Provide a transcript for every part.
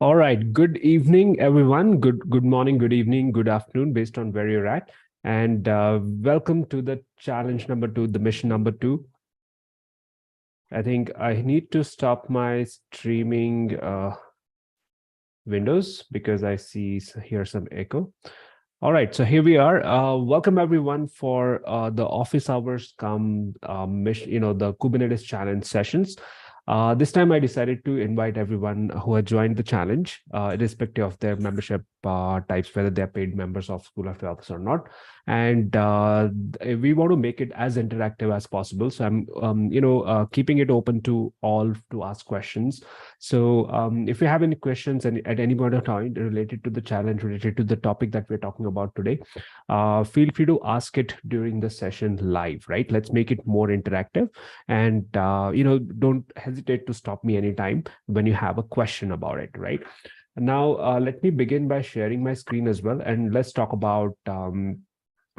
All right. Good evening, everyone. Good morning, good evening, good afternoon, based on where you're at. And welcome to the challenge number 2, the mission number 2. I think I need to stop my streaming windows because I see here some echo. All right, so here we are. Welcome everyone for the office hours mission, the Kubernetes challenge sessions. This time I decided to invite everyone who had joined the challenge, irrespective of their membership types, whether they're paid members of School of DevOps or not. And we want to make it as interactive as possible. So I'm, keeping it open to all to ask questions. So if you have any questions at any point of time related to the challenge, related to the topic that we're talking about today, feel free to ask it during the session live, right? Let's make it more interactive. And, don't hesitate to stop me anytime when you have a question about it, right? Now, let me begin by sharing my screen as well. And let's talk about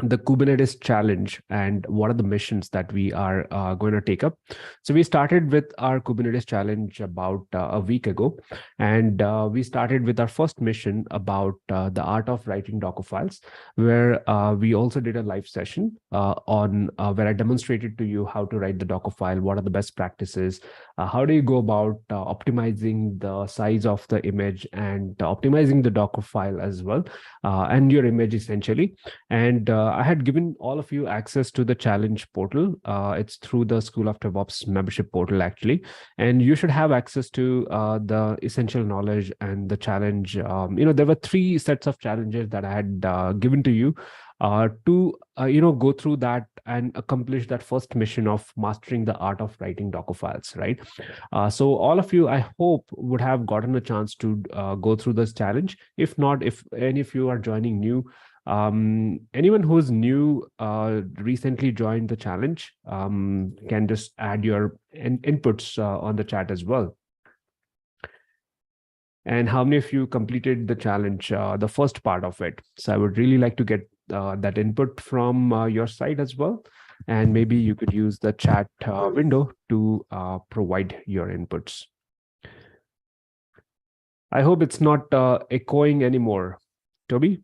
the Kubernetes challenge and what are the missions that we are going to take up. So we started with our Kubernetes challenge about a week ago, and we started with our first mission about the art of writing Dockerfiles, where we also did a live session on where I demonstrated to you how to write the Dockerfile, what are the best practices, how do you go about optimizing the size of the image and optimizing the Dockerfile as well, and your image essentially. And I had given all of you access to the challenge portal. It's through the School of DevOps membership portal, actually. And you should have access to the essential knowledge and the challenge. There were 3 sets of challenges that I had given to you to go through that and accomplish that first mission of mastering the art of writing Dockerfiles, right? So all of you, I hope, would have gotten a chance to go through this challenge. If not, if any of you are joining new, anyone who's new, recently joined the challenge, can just add your inputs on the chat as well. And how many of you completed the challenge, the first part of it? So I would really like to get that input from your side as well. And maybe you could use the chat window to provide your inputs. I hope it's not echoing anymore. Toby?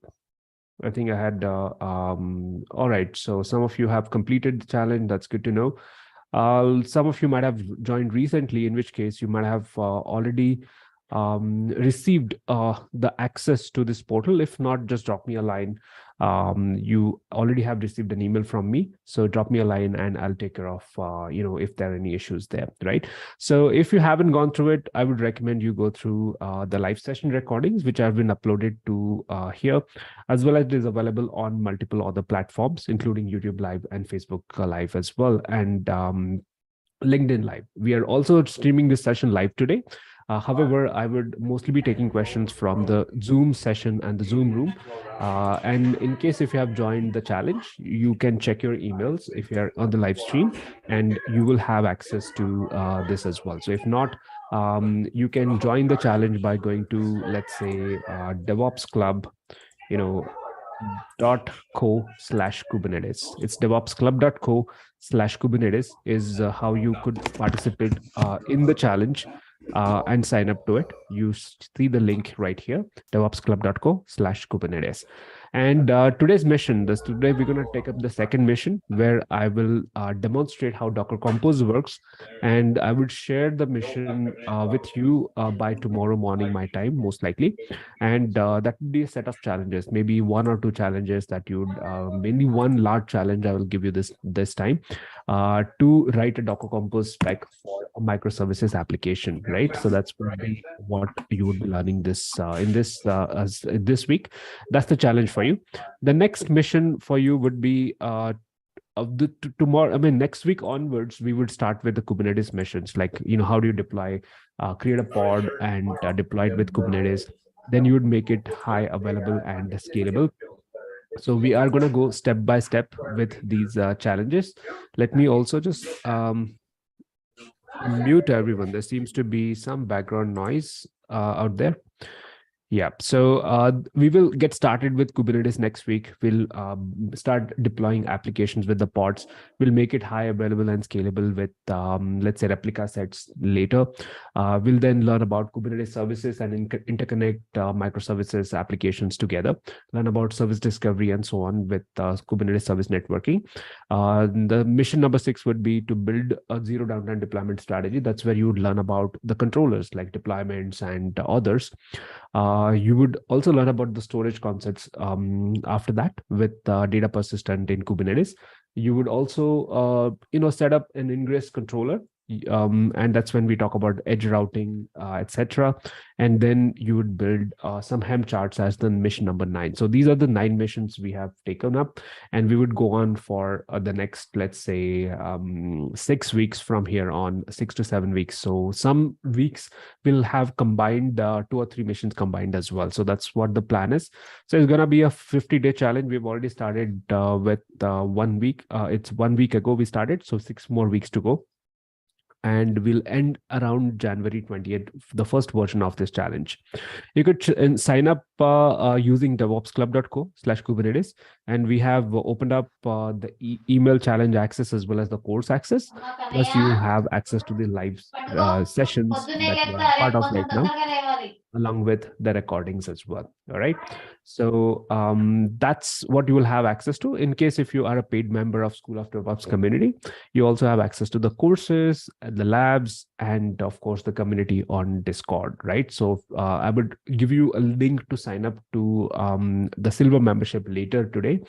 I think I had, all right. So some of you have completed the challenge. That's good to know. Some of you might have joined recently, in which case you might have already received the access to this portal. If not, just drop me a line. You already have received an email from me, so drop me a line and I'll take care of if there are any issues there, right? So if you haven't gone through it, I would recommend you go through the live session recordings, which have been uploaded to here, as well as it is available on multiple other platforms, including YouTube Live and Facebook Live as well, and LinkedIn Live. We are also streaming this session live today. However, I would mostly be taking questions from the Zoom session and the Zoom room. And in case if you have joined the challenge, you can check your emails if you're on the live stream, and you will have access to this as well. So if not, you can join the challenge by going to, let's say, DevOps Club, .co/Kubernetes. It's devopsclub.co/Kubernetes is how you could participate in the challenge and sign up to it. You see the link right here, devopsclub.co/Kubernetes. And today's mission, today we're going to take up the second mission, where I will demonstrate how Docker Compose works. And I would share the mission with you by tomorrow morning, my time, most likely. And that would be a set of challenges, maybe 1 or 2 challenges that you'd, mainly one large challenge I will give you this time, to write a Docker Compose spec for a microservices application, right? So that's what you would be learning this this week. That's the challenge for you. The next mission for you would be tomorrow. I mean, next week onwards, we would start with the Kubernetes missions, like how do you deploy, create a pod and deploy it with Kubernetes. Then you would make it high available and scalable. So we are going to go step by step with these challenges. Let me also just mute everyone. There seems to be some background noise out there. Yeah, so we will get started with Kubernetes next week. We'll start deploying applications with the pods. We'll make it high available and scalable with, let's say, replica sets later. We'll then learn about Kubernetes services and interconnect microservices applications together, learn about service discovery and so on with Kubernetes service networking. The mission number 6 would be to build a zero downtime deployment strategy. That's where you would learn about the controllers like deployments and others. You would also learn about the storage concepts after that with data persistent in Kubernetes. You would also, set up an ingress controller, and that's when we talk about edge routing, etc. And then you would build some Helm charts as the mission number 9. So these are the 9 missions we have taken up, and we would go on for the next, let's say, 6 weeks from here on, 6 to 7 weeks. So some weeks we'll have combined 2 or 3 missions combined as well. So that's what the plan is. So it's going to be a 50-day challenge. We've already started with 1 week. It's 1 week ago we started, so 6 more weeks to go. And we'll end around January 20th, the first version of this challenge. You could sign up using devopsclub.co/Kubernetes. And we have opened up the email challenge access as well as the course access. Plus, you have access to the live sessions that you are part of right now, along with the recordings as well. All right. So that's what you will have access to. In case if you are a paid member of School of DevOps community, you also have access to the courses, the labs, and of course the community on Discord, right? So I would give you a link to sign up to the silver membership later today,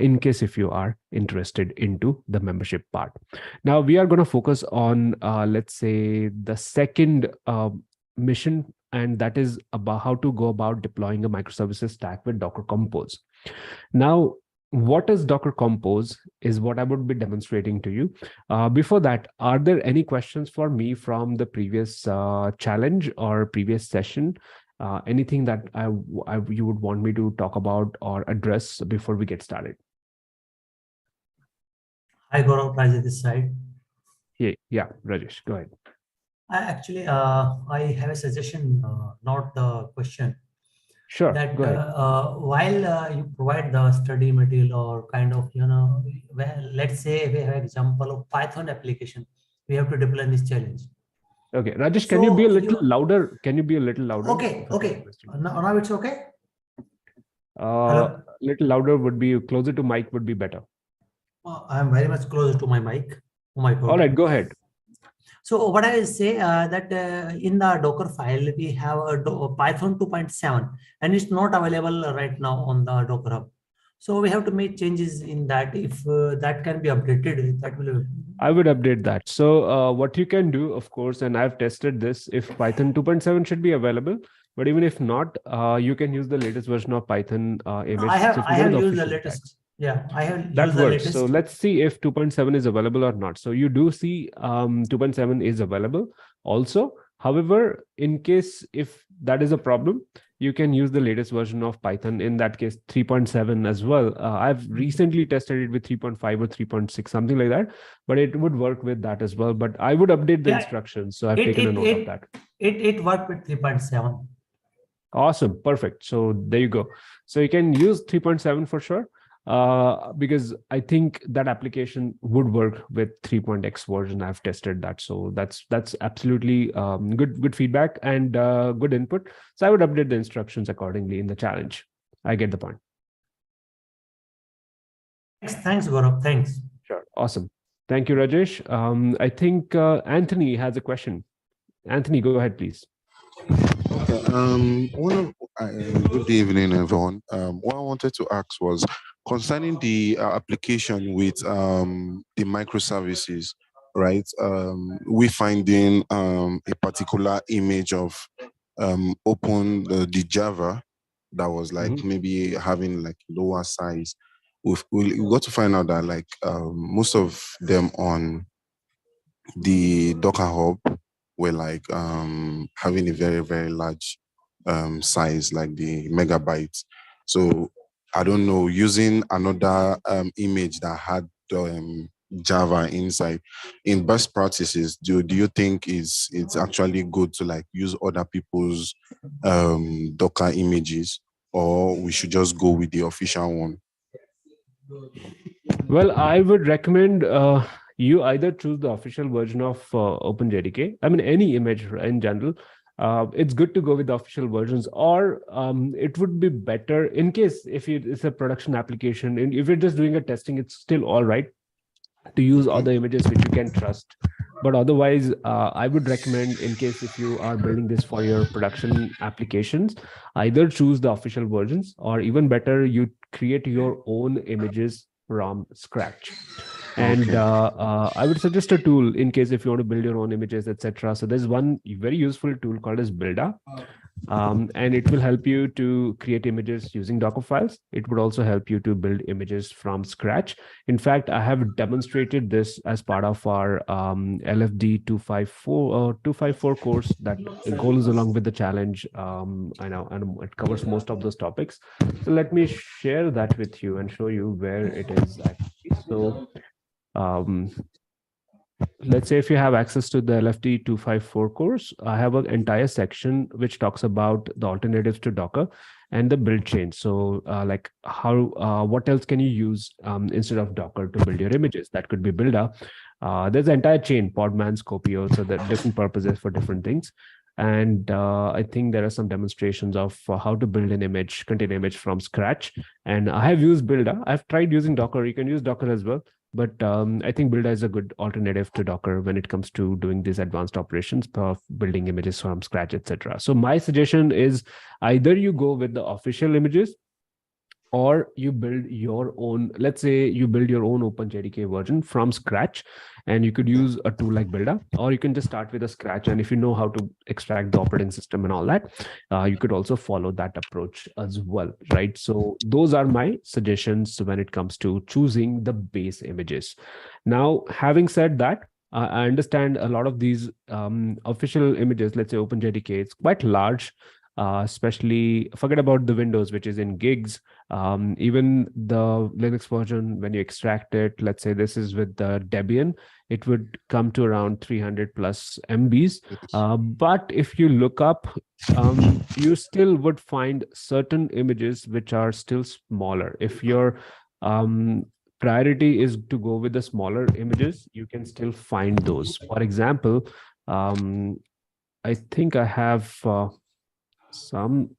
in case if you are interested into the membership part. Now we are going to focus on, let's say, the second mission, and that is about how to go about deploying a microservices stack with Docker Compose. Now, what is Docker Compose is what I would be demonstrating to you. Before that, are there any questions for me from the previous challenge or previous session? Anything that you would want me to talk about or address before we get started? Hi, Gaurav, Rajesh this side. Yeah, Rajesh, go ahead. Actually, I have a suggestion, not the question. Sure, that go ahead. While you provide the study material or kind of, well, let's say we have example of Python application, we have to deploy this challenge. Okay, Rajesh, can you be a little louder? Can you be a little louder? Okay. Now it's okay? Little louder would be, closer to mic would be better. I'm very much closer to my mic. Oh my God. All right, go ahead. So what I will say that in the Docker file, we have a Python 2.7 and it's not available right now on the Docker Hub. So we have to make changes in that. If that can be updated, that will. I would update that. So what you can do, of course, and I've tested this, if Python 2.7 should be available, but even if not, you can use the latest version of Python image. I have used the latest. Yeah, I have that used works. The latest. So let's see if 2.7 is available or not. So you do see 2.7 is available also. However, in case if that is a problem, you can use the latest version of Python, in that case 3.7 as well. I've recently tested it with 3.5 or 3.6, something like that, but it would work with that as well. But I would update the instructions. So I've taken a note of that. It worked with 3.7. Awesome. Perfect. So there you go. So you can use 3.7 for sure. Because I think that application would work with 3.x version. I've tested that. So that's absolutely good feedback and good input. So I would update the instructions accordingly in the challenge. I get the point. Thanks, Gaurav. Thanks. Sure. Awesome. Thank you, Rajesh. I think Anthony has a question. Anthony, go ahead, please. Okay. Good evening, everyone. What I wanted to ask was concerning the application with the microservices, right? We finding a particular image of open the Java that was like maybe having like lower size. We got to find out that like most of them on the Docker Hub were like having a very, very large size, like the megabytes. So I don't know, using another image that had Java inside. In best practices, do you think it's actually good to like use other people's Docker images, or we should just go with the official one? Well, I would recommend you either choose the official version of OpenJDK. I mean, any image in general. It's good to go with the official versions, or it would be better in case if it's a production application, and if you're just doing a testing, it's still all right to use other images which you can trust. But otherwise, I would recommend, in case if you are building this for your production applications, either choose the official versions, or even better, you create your own images from scratch. And Okay. I would suggest a tool in case if you want to build your own images, etc. So there's one very useful tool called as Buildup. And it will help you to create images using Dockerfiles. It would also help you to build images from scratch. In fact, I have demonstrated this as part of our LFD 254 course that goes along with the challenge. I know, and it covers most of those topics. So let me share that with you and show you where it is actually. So let's say if you have access to the LFD 254 course, I have an entire section which talks about the alternatives to Docker and the build chain. So like how, what else can you use instead of Docker to build your images? That could be Buildup. There's an entire chain, Podman, Scopio, so there are different purposes for different things. And I think there are some demonstrations of how to build an image, container image from scratch. And I have used Buildup. I've tried using Docker. You can use Docker as well. But I think Buildup is a good alternative to Docker when it comes to doing these advanced operations of building images from scratch, etc. So my suggestion is either you go with the official images, or you build your own. Let's say you build your own OpenJDK version from scratch, and you could use a tool like Buildup, or you can just start with a scratch. And if you know how to extract the operating system and all that, you could also follow that approach as well, right? So those are my suggestions when it comes to choosing the base images. Now, having said that, I understand a lot of these official images, let's say OpenJDK, it's quite large. Especially forget about the Windows, which is in gigs. Even the Linux version, when you extract it, let's say this is with the Debian, it would come to around 300 plus MBs. But if you look up, you still would find certain images which are still smaller. If your priority is to go with the smaller images, you can still find those. For example, I think I have some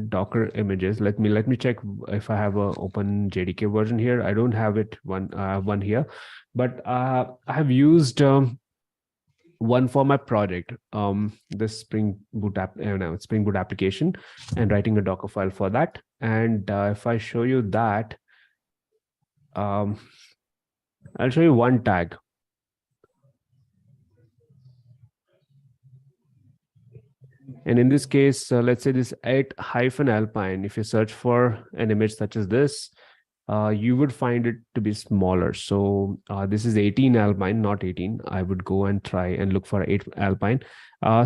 Docker images. Let me check if I have a OpenJDK version here. I don't have it one here, but I have used one for my project, this Spring Boot application, and writing a Docker file for that. And if I show you that, I'll show you one tag. And in this case, let's say this 8-alpine, if you search for an image such as this, you would find it to be smaller. So this is 18-alpine, not 18. I would go and try and look for 8-alpine.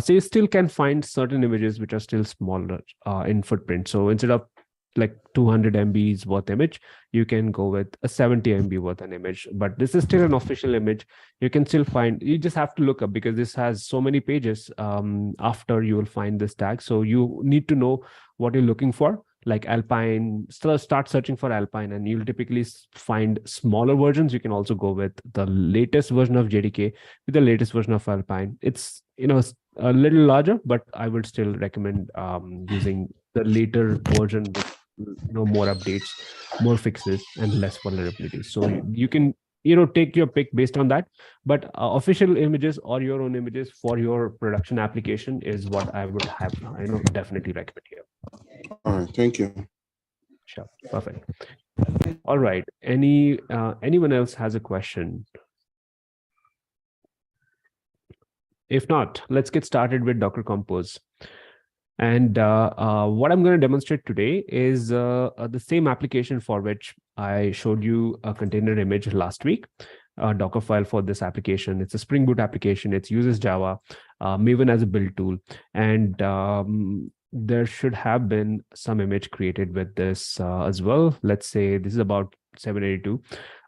So you still can find certain images which are still smaller in footprint. So instead of like 200 MBs worth image, you can go with a 70 MB worth an image. But this is still an official image. You can still find, you just have to look up, because this has so many pages after you will find this tag. So you need to know what you're looking for, like Alpine. Start searching for Alpine, and you'll typically find smaller versions. You can also go with the latest version of JDK with the latest version of Alpine. It's, you know, a little larger, but I would still recommend using the later version with, you know, more updates, more fixes, and less vulnerabilities. So you can, you know, take your pick based on that. But official images or your own images for your production application is what I would have, I know, definitely recommend here. All right, thank you. Sure, perfect. All right, anyone else has a question? If not, let's get started with Docker Compose. And what I'm going to demonstrate today is the same application for which I showed you a container image last week, a Docker file for this application. It's a Spring Boot application. It uses Java, Maven as a build tool. And there should have been some image created with this as well. Let's say this is about 782.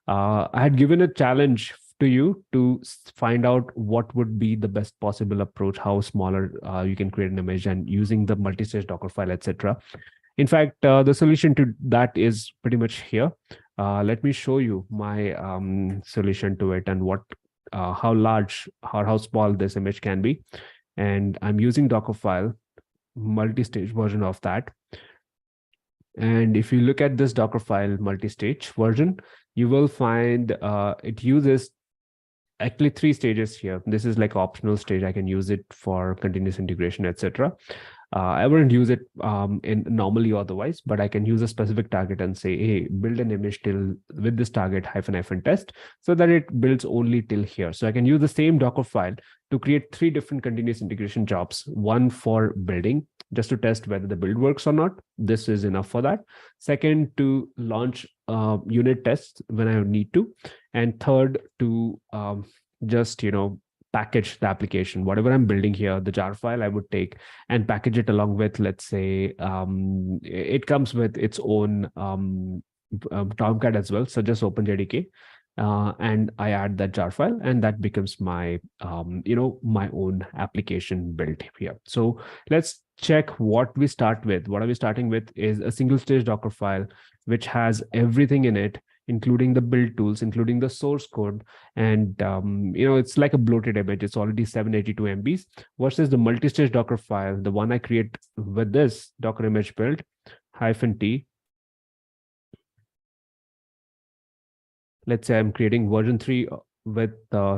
I had given a challenge to you to find out what would be the best possible approach, how smaller you can create an image and using the multi-stage Dockerfile, etc. In fact, the solution to that is pretty much here. Let me show you my solution to it and what, how large or how small this image can be. And I'm using Dockerfile, multi-stage version of that. And if you look at this Dockerfile multi-stage version, you will find it uses actually 3 stages here. This is like optional stage. I can use it for continuous integration, etc. I wouldn't use it in normally otherwise, but I can use a specific target and say, hey, build an image till with this target -- test, so that it builds only till here. So I can use the same Dockerfile to create 3 different continuous integration jobs. One for building, just to test whether the build works or not. This is enough for that. Second, to launch unit tests when I need to. And third, to just, package the application. Whatever I'm building here, the jar file I would take and package it along with, let's say, it comes with its own Tomcat as well. So just OpenJDK. And I add that jar file, and that becomes my, my own application built here. So let's check what we start with. What are we starting with is a single stage Docker file, which has everything in it, including the build tools, including the source code. And, it's like a bloated image. It's already 782 MBs versus the multi-stage Docker file, the one I create with this Docker image build -t. Let's say I'm creating version 3 with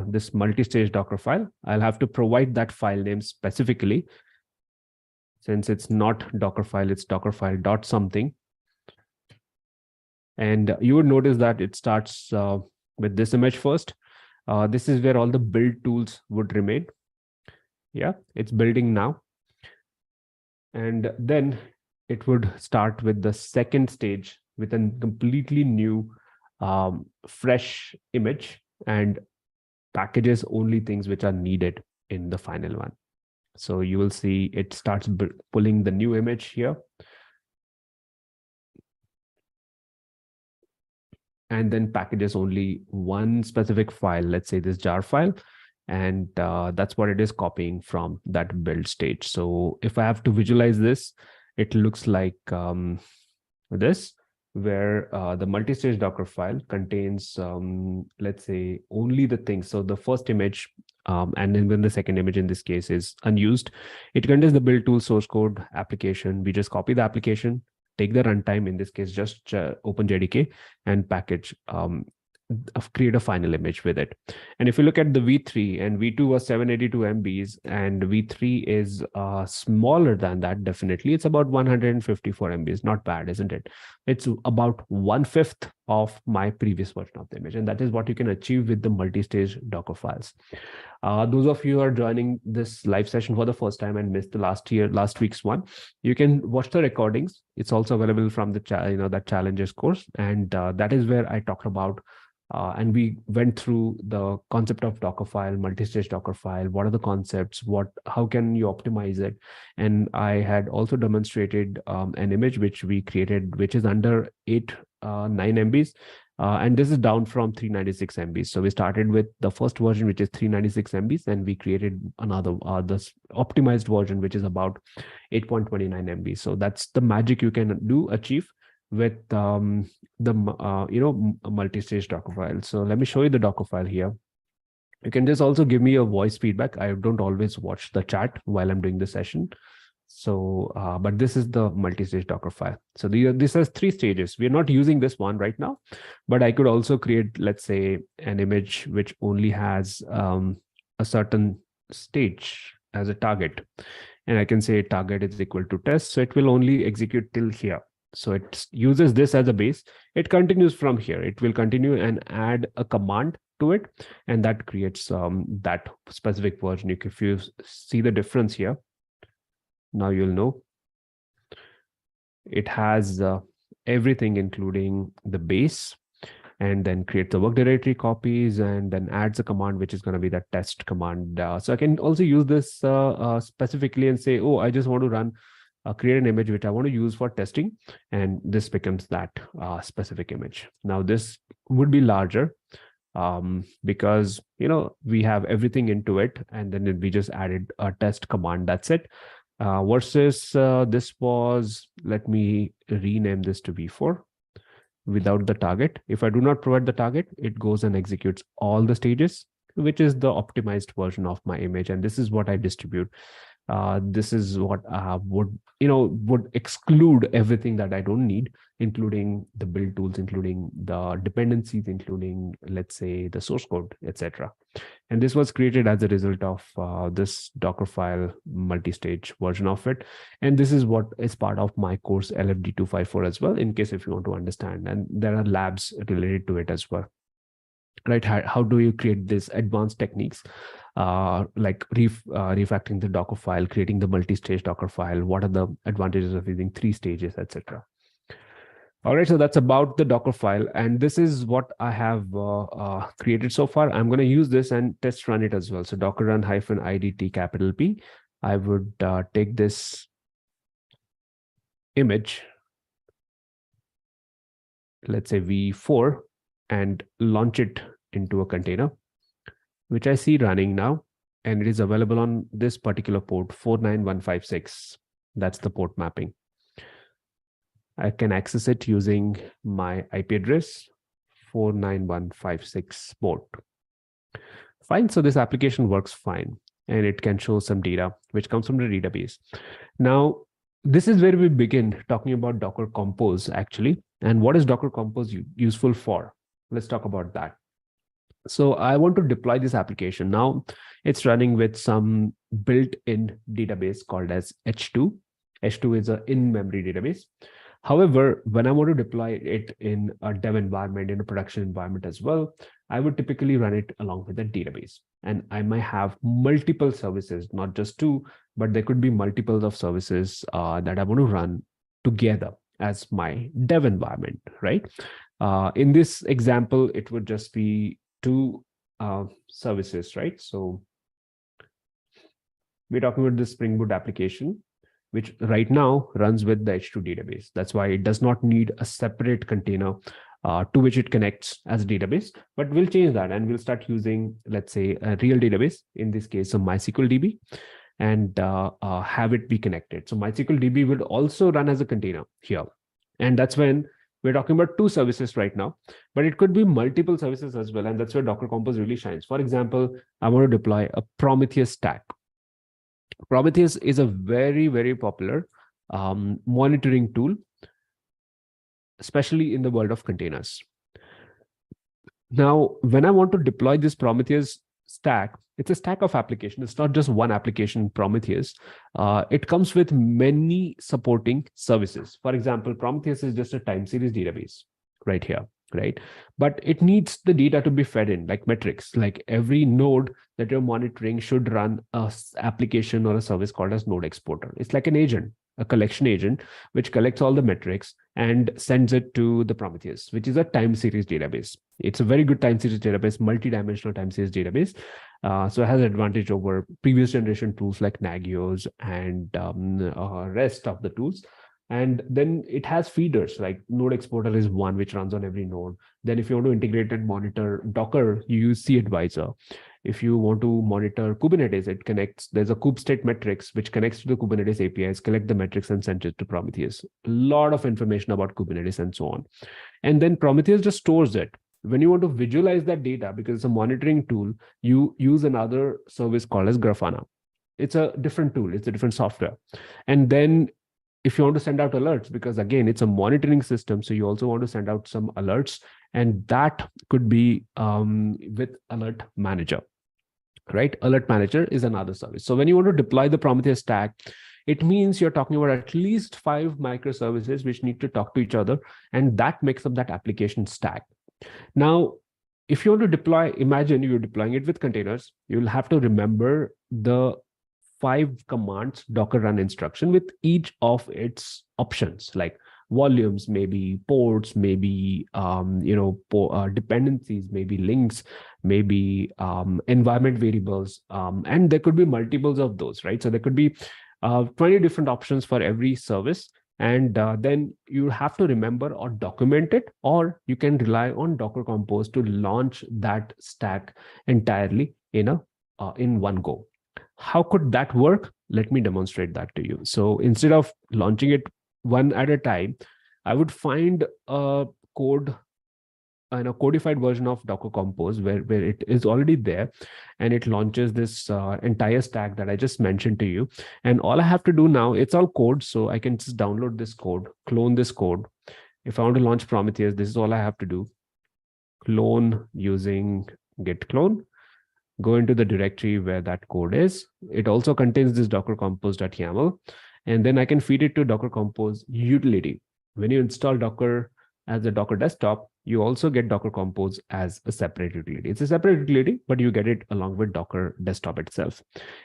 this multi-stage Docker file. I'll have to provide that file name specifically. Since it's not Dockerfile, it's Dockerfile dot something. And you would notice that it starts with this image first. This is where all the build tools would remain. Yeah, it's building now. And then it would start with the second stage with a completely new fresh image and packages only things which are needed in the final one. So you will see it starts pulling the new image here. And then packages only one specific file, let's say this jar file. And that's what it is copying from that build stage. So if I have to visualize this, it looks like this, where the multi-stage Docker file contains, let's say, only the things. So the first image, and then the second image in this case is unused. It contains the build tool, source code, application. We just copy the application, take the runtime, in this case, just OpenJDK, and package, create a final image with it. And if you look at the V3, and V2 was 782 MBs, and V3 is smaller than that, definitely. It's about 154 MBs. Not bad, isn't it? It's about 1/5 of my previous version of the image. And that is what you can achieve with the multi-stage Docker files. Those of you who are joining this live session for the first time and missed the last week's one, you can watch the recordings. It's also available from the that challenges course. And that is where I talked about and we went through the concept of Dockerfile, multi-stage Dockerfile. What are the concepts? How can you optimize it? And I had also demonstrated an image which we created, which is under 9 MBs. And this is down from 396 MBs. So we started with the first version, which is 396 MBs, and we created another, this optimized version, which is about 8.29 MBs. So that's the magic you can achieve with the multi-stage Dockerfile. So let me show you the Dockerfile here. You can just also give me a voice feedback. I don't always watch the chat while I'm doing the session. So, but this is the multi-stage Dockerfile. So this has 3 stages. We're not using this one right now, but I could also create, let's say, an image which only has a certain stage as a target. And I can say target is equal to test. So it will only execute till here. So it uses this as a base. It continues from here. It will continue and add a command to it. And that creates that specific version. If you see the difference here, now you'll know. It has everything, including the base, and then create the work directory copies, and then adds a command, which is going to be that test command. So I can also use this specifically and say, oh, I just want to run create an image which I want to use for testing, and this becomes that specific image. Now this would be larger, because we have everything into it, and then we just added a test command. That's it. Versus this was, let me rename this to v4 without the target. If I do not provide the target, it goes and executes all the stages, which is the optimized version of my image. And this is what I distribute. This is what would exclude everything that I don't need, including the build tools, including the dependencies, including, let's say, the source code, etc. And this was created as a result of this Dockerfile multi-stage version of it. And this is what is part of my course LFD 254 as well, in case if you want to understand. And there are labs related to it as well. Right? How do you create these advanced techniques, like refactoring the Docker file, creating the multi-stage Docker file? What are the advantages of using 3 stages, etc.? All right, so that's about the Docker file, and this is what I have created so far. I'm going to use this and test run it as well. So Docker run -idt capital P. I would take this image, let's say v4, and launch it into a container, which I see running now, and it is available on this particular port 49156. That's the port mapping. I can access it using my IP address 49156 port. Fine, so this application works fine, and it can show some data which comes from the database. Now, this is where we begin talking about Docker Compose actually, and what is Docker Compose useful for? Let's talk about that. So I want to deploy this application. Now it's running with some built-in database called as H2. H2 is an in-memory database. However, when I want to deploy it in a dev environment, in a production environment as well, I would typically run it along with a database. And I might have multiple services, not just 2, but there could be multiples of services that I want to run together as my dev environment, right? In this example, it would just be 2 services, right? So we're talking about the Spring Boot application, which right now runs with the H2 database. That's why it does not need a separate container to which it connects as a database, but we'll change that and we'll start using, let's say, a real database, in this case, a MySQL DB, and have it be connected. So MySQL DB will also run as a container here. And that's when we're talking about 2 services right now, but it could be multiple services as well. And that's where Docker Compose really shines. For example, I want to deploy a Prometheus stack. Prometheus is a very, very popular monitoring tool, especially in the world of containers. Now, when I want to deploy this Prometheus stack, it's a stack of applications. It's not just one application, Prometheus. It comes with many supporting services. For example, Prometheus is just a time series database right here, right? But it needs the data to be fed in, like metrics. Like every node that you're monitoring should run a application or a service called as node exporter. It's like an agent, a collection agent, which collects all the metrics and sends it to the Prometheus, which is a time series database. It's a very good time series database, multi-dimensional time series database. So it has an advantage over previous generation tools like Nagios and rest of the tools. And then it has feeders, like node exporter is one which runs on every node. Then if you want to integrate and monitor Docker, you use cAdvisor. If you want to monitor Kubernetes, it connects, there's a kubestate metrics, which connects to the Kubernetes APIs, collect the metrics and send it to Prometheus. A lot of information about Kubernetes and so on. And then Prometheus just stores it. When you want to visualize that data, because it's a monitoring tool, you use another service called as Grafana. It's a different tool, it's a different software. And then if you want to send out alerts, because again, it's a monitoring system, so you also want to send out some alerts, and that could be with Alert Manager, right? Alert Manager is another service. So when you want to deploy the Prometheus stack, it means you're talking about at least 5 microservices which need to talk to each other, and that makes up that application stack. Now, if you want to deploy, imagine you're deploying it with containers, you'll have to remember the 5 commands Docker run instruction with each of its options, like volumes, maybe ports, maybe dependencies, maybe links, maybe environment variables, and there could be multiples of those, right? So there could be 20 different options for every service, And then you have to remember or document it, or you can rely on Docker Compose to launch that stack entirely in one go. How could that work? Let me demonstrate that to you. So instead of launching it one at a time, I would find a code and a codified version of Docker Compose where it is already there, and it launches this entire stack that I just mentioned to you. And all I have to do now, it's all code, so I can just download this code, clone this code. If I want to launch Prometheus, this is all I have to do. Clone using git clone, go into the directory where that code is. It also contains this Docker Compose.yaml, and then I can feed it to Docker Compose utility. When you install Docker as a Docker desktop, you also get Docker Compose as a separate utility. It's a separate utility, but you get it along with Docker desktop itself.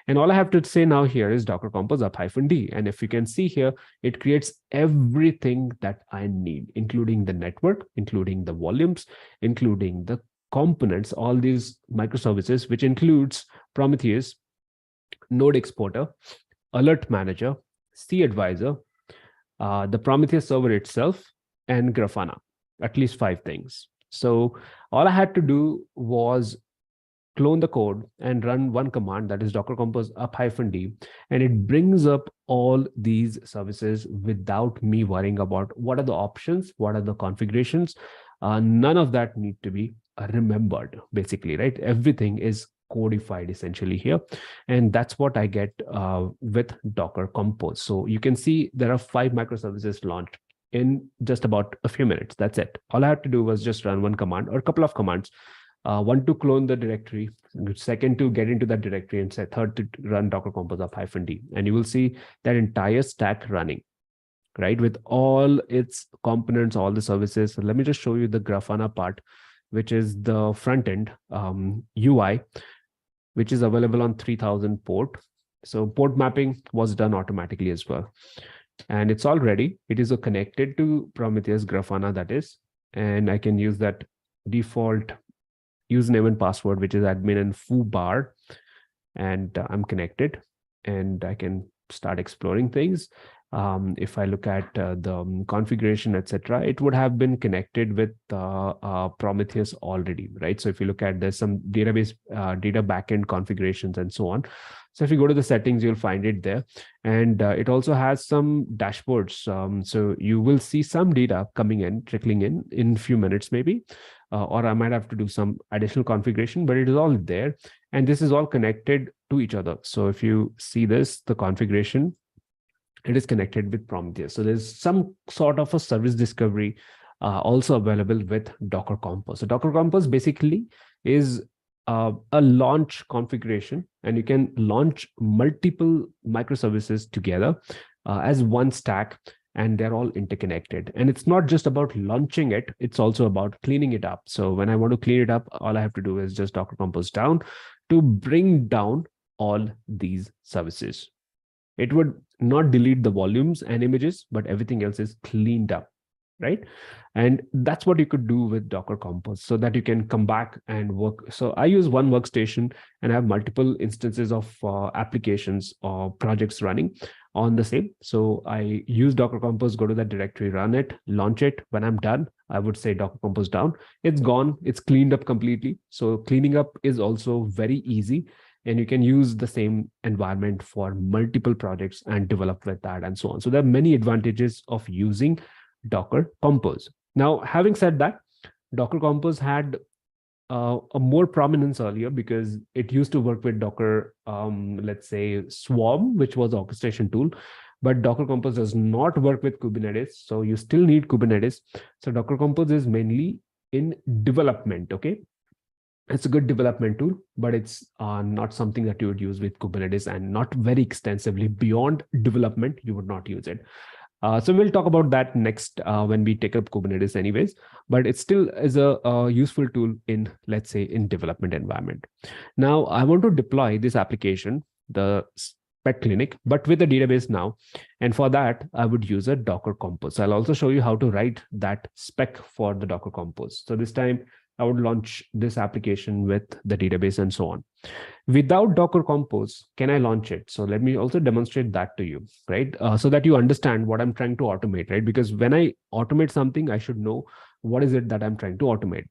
And all I have to say now here is Docker Compose up-d. And if you can see here, it creates everything that I need, including the network, including the volumes, including the components, all these microservices, which includes Prometheus, Node Exporter, Alert Manager, cAdvisor, the Prometheus server itself, and Grafana, at least 5 things. So all I had to do was clone the code and run one command, that is Docker Compose up-d, and it brings up all these services without me worrying about what are the options, what are the configurations. None of that need to be remembered, basically, right? Everything is codified essentially here, and that's what I get with Docker Compose. So you can see there are 5 microservices launched in just about a few minutes. That's it. All I had to do was just run one command or a couple of commands. One to clone the directory, second to get into that directory, and third to run Docker Compose up-d. And you will see that entire stack running, right, with all its components, all the services. So let me just show you the Grafana part, which is the front end UI, which is available on 3000 port. So port mapping was done automatically as well. And it's all ready. It is connected to Prometheus Grafana, that is, and I can use that default username and password, which is admin and foobar, and I'm connected, and I can start exploring things. If I look at the configuration, etc., it would have been connected with Prometheus already, right? So if you look at, there's some database data backend configurations and so on. So if you go to the settings, you'll find it there. And it also has some dashboards. So you will see some data coming in, trickling in a few minutes maybe, or I might have to do some additional configuration, but it is all there. And this is all connected to each other. So if you see this, the configuration, it is connected with Prometheus. So there's some sort of a service discovery also available with Docker Compose. So Docker Compose basically is a launch configuration, and you can launch multiple microservices together as one stack, and they're all interconnected. And it's not just about launching it, it's also about cleaning it up. So when I want to clean it up, all I have to do is just Docker Compose down to bring down all these services. It would not delete the volumes and images, but everything else is cleaned up, right? And that's what you could do with Docker Compose, so that you can come back and work. So I use one workstation and I have multiple instances of applications or projects running on the same. So I use Docker Compose, go to that directory, run it, launch it. When I'm done, I would say Docker Compose down. It's gone. It's cleaned up completely. So cleaning up is also very easy. And you can use the same environment for multiple projects and develop with that and so on. So there are many advantages of using Docker Compose. Now, having said that, Docker Compose had a more prominence earlier because it used to work with Docker, let's say Swarm, which was an orchestration tool. But Docker Compose does not work with Kubernetes. So you still need Kubernetes. So Docker Compose is mainly in development, okay? It's a good development tool, but it's not something that you would use with Kubernetes, and not very extensively. Beyond development, you would not use it. So we'll talk about that next when we take up Kubernetes anyways, but it still is a useful tool in, let's say, in development environment. Now, I want to deploy this application, the Spec Clinic, but with a database now. And for that, I would use a Docker Compose. So I'll also show you how to write that spec for the Docker Compose. So this time, I would launch this application with the database and so on. Without Docker Compose, can I launch it? So let me also demonstrate that to you, right? So that you understand what I'm trying to automate, right? Because when I automate something, I should know what is it that I'm trying to automate.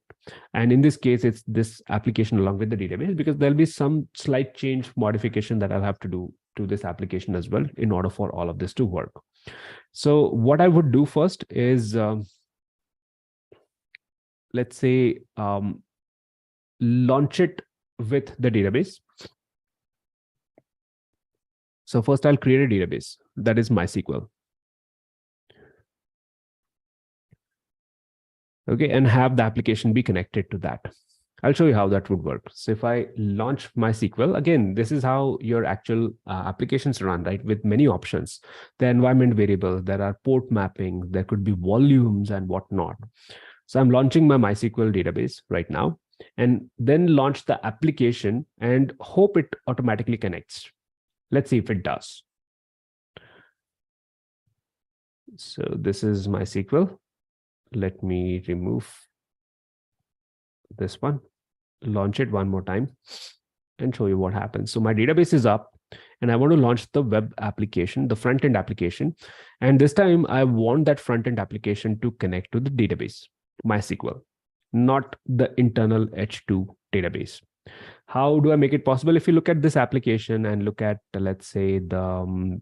And in this case, it's this application along with the database, because there'll be some slight change modification that I'll have to do to this application as well in order for all of this to work. So what I would do first is, let's say, launch it with the database. So first I'll create a database that is MySQL. Okay, and have the application be connected to that. I'll show you how that would work. So if I launch MySQL, again, this is how your actual applications run, right? With many options. The environment variable, there are port mapping, there could be volumes and whatnot. So I'm launching my MySQL database right now, and then launch the application and hope it automatically connects. Let's see if it does. So this is MySQL. Let me remove this one, launch it one more time and show you what happens. So my database is up and I want to launch the web application, the front-end application. And this time I want that front-end application to connect to the database, MySQL, not the internal H2 database. How do I make it possible? If you look at this application and look at, let's say, the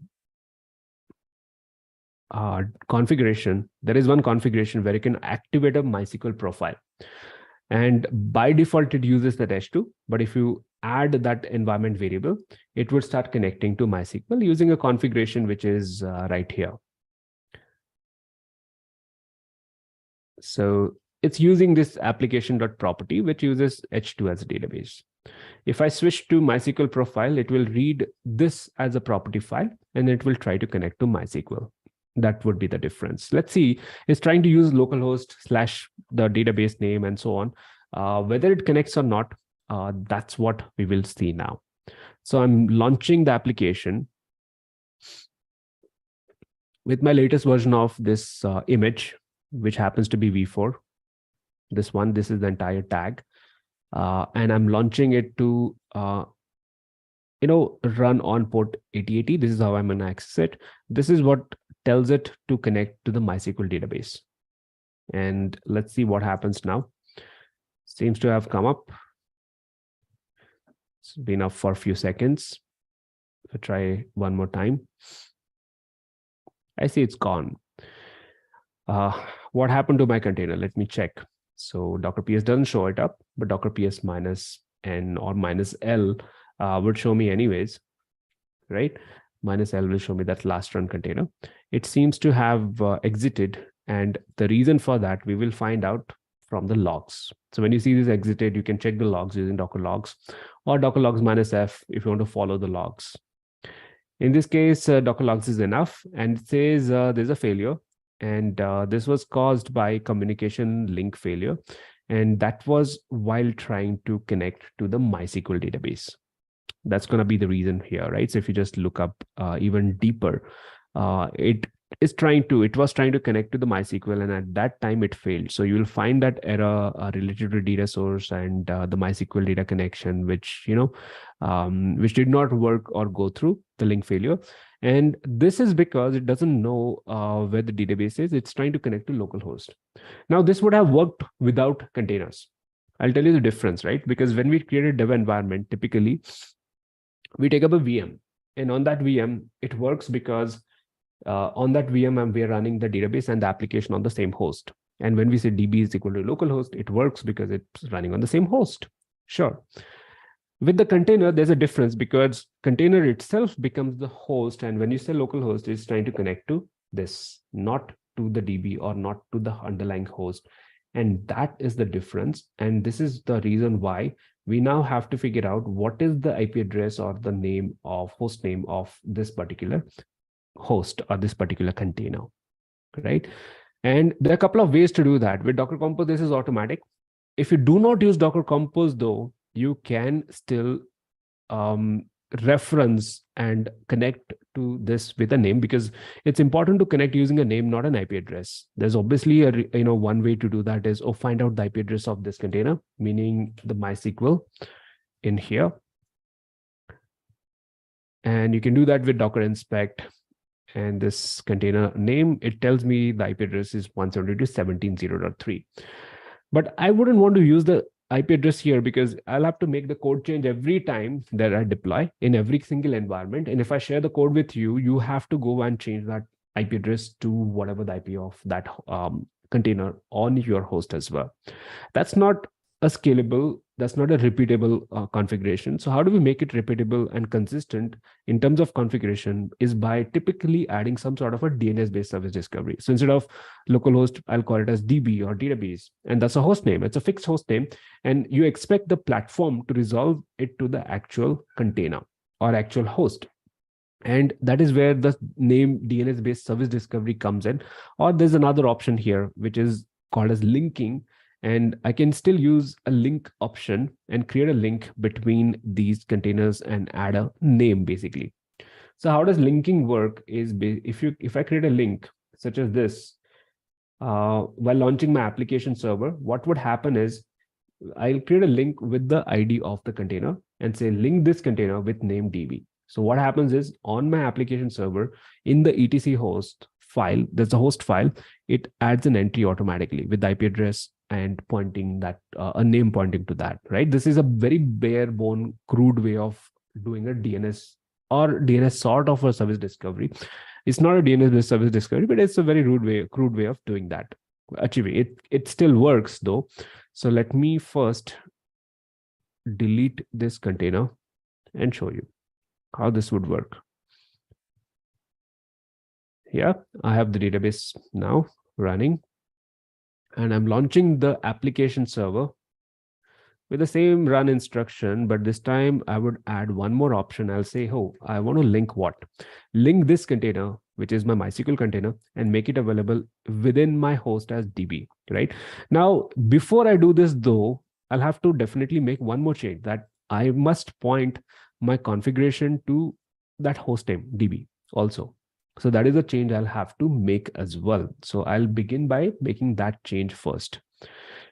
configuration, there is one configuration where you can activate a MySQL profile. And by default, it uses that H2. But if you add that environment variable, it would start connecting to MySQL using a configuration which is right here. So it's using this application.property, which uses H2 as a database. If I switch to MySQL profile, it will read this as a property file, and it will try to connect to MySQL. That would be the difference. Let's see, it's trying to use localhost / the database name and so on. Whether it connects or not, that's what we will see now. So I'm launching the application with my latest version of this image, which happens to be v4. This one, this is the entire tag. And I'm launching it to run on port 8080. This is how I'm going to access it. This is what tells it to connect to the MySQL database. And let's see what happens now. Seems to have come up. It's been up for a few seconds. I'll try one more time. I see it's gone. What happened to my container? Let me check. So Docker PS doesn't show it up, but Docker PS -n or -l would show me anyways, right? -l will show me that last run container. It seems to have exited, and the reason for that we will find out from the logs. So when you see this exited, you can check the logs using Docker logs or Docker logs -f if you want to follow the logs. In this case, Docker logs is enough, and it says there's a failure, and this was caused by communication link failure, and that was while trying to connect to the MySQL database. That's going to be the reason here, right? So if you just look up even deeper, it was trying to connect to the MySQL, and at that time it failed. So you will find that error related to data source and the MySQL data connection, which did not work or go through the link failure. And this is because it doesn't know where the database is. It's trying to connect to localhost. Now, this would have worked without containers. I'll tell you the difference, right? Because when we create a dev environment, typically we take up a VM, and on that VM, it works because on that VM, we are running the database and the application on the same host. And when we say DB is equal to localhost, it works because it's running on the same host. Sure. With the container, there's a difference because container itself becomes the host. And when you say localhost, it's trying to connect to this, not to the DB or not to the underlying host. And that is the difference. And this is the reason why we now have to figure out what is the IP address or the name of host name of this particular host or this particular container, right? And there are a couple of ways to do that. With Docker Compose, this is automatic. If you do not use Docker Compose, though, you can still reference and connect to this with a name, because it's important to connect using a name, not an IP address. There's obviously one way to do that is find out the IP address of this container, meaning the MySQL in here. And you can do that with Docker inspect. And this container name, it tells me the IP address is 172.17.0.3. But I wouldn't want to use the IP address here because I'll have to make the code change every time that I deploy in every single environment. And if I share the code with you, you have to go and change that IP address to whatever the IP of that container on your host as well. That's not a scalable, that's not a repeatable configuration. So how do we make it repeatable and consistent in terms of configuration is by typically adding some sort of a DNS based service discovery. So instead of localhost, I'll call it as DB or database, and that's a host name. It's a fixed host name, and you expect the platform to resolve it to the actual container or actual host. And that is where the name DNS based service discovery comes in. Or there's another option here, which is called as linking. And I can still use a link option and create a link between these containers and add a name basically. So how does linking work is if I create a link such as this, while launching my application server, what would happen is I'll create a link with the ID of the container and say link this container with name DB. So what happens is on my application server in the etc host file, there's a host file, it adds an entry automatically with the IP address and pointing that a name pointing to that, right? This is a very bare bone crude way of doing a DNS or DNS sort of a service discovery. It's not a DNS based service discovery, but it's a very crude way of doing that, achieving it. It still works though. So let me first delete this container and show you how this would work. Yeah, I have the database now running, and I'm launching the application server with the same run instruction, but this time I would add one more option. I'll say, oh, I want to link what? Link this container, which is my MySQL container, and make it available within my host as DB, right? Now, before I do this though, I'll have to definitely make one more change, that I must point my configuration to that host name DB also. So that is a change I'll have to make as well. So I'll begin by making that change first.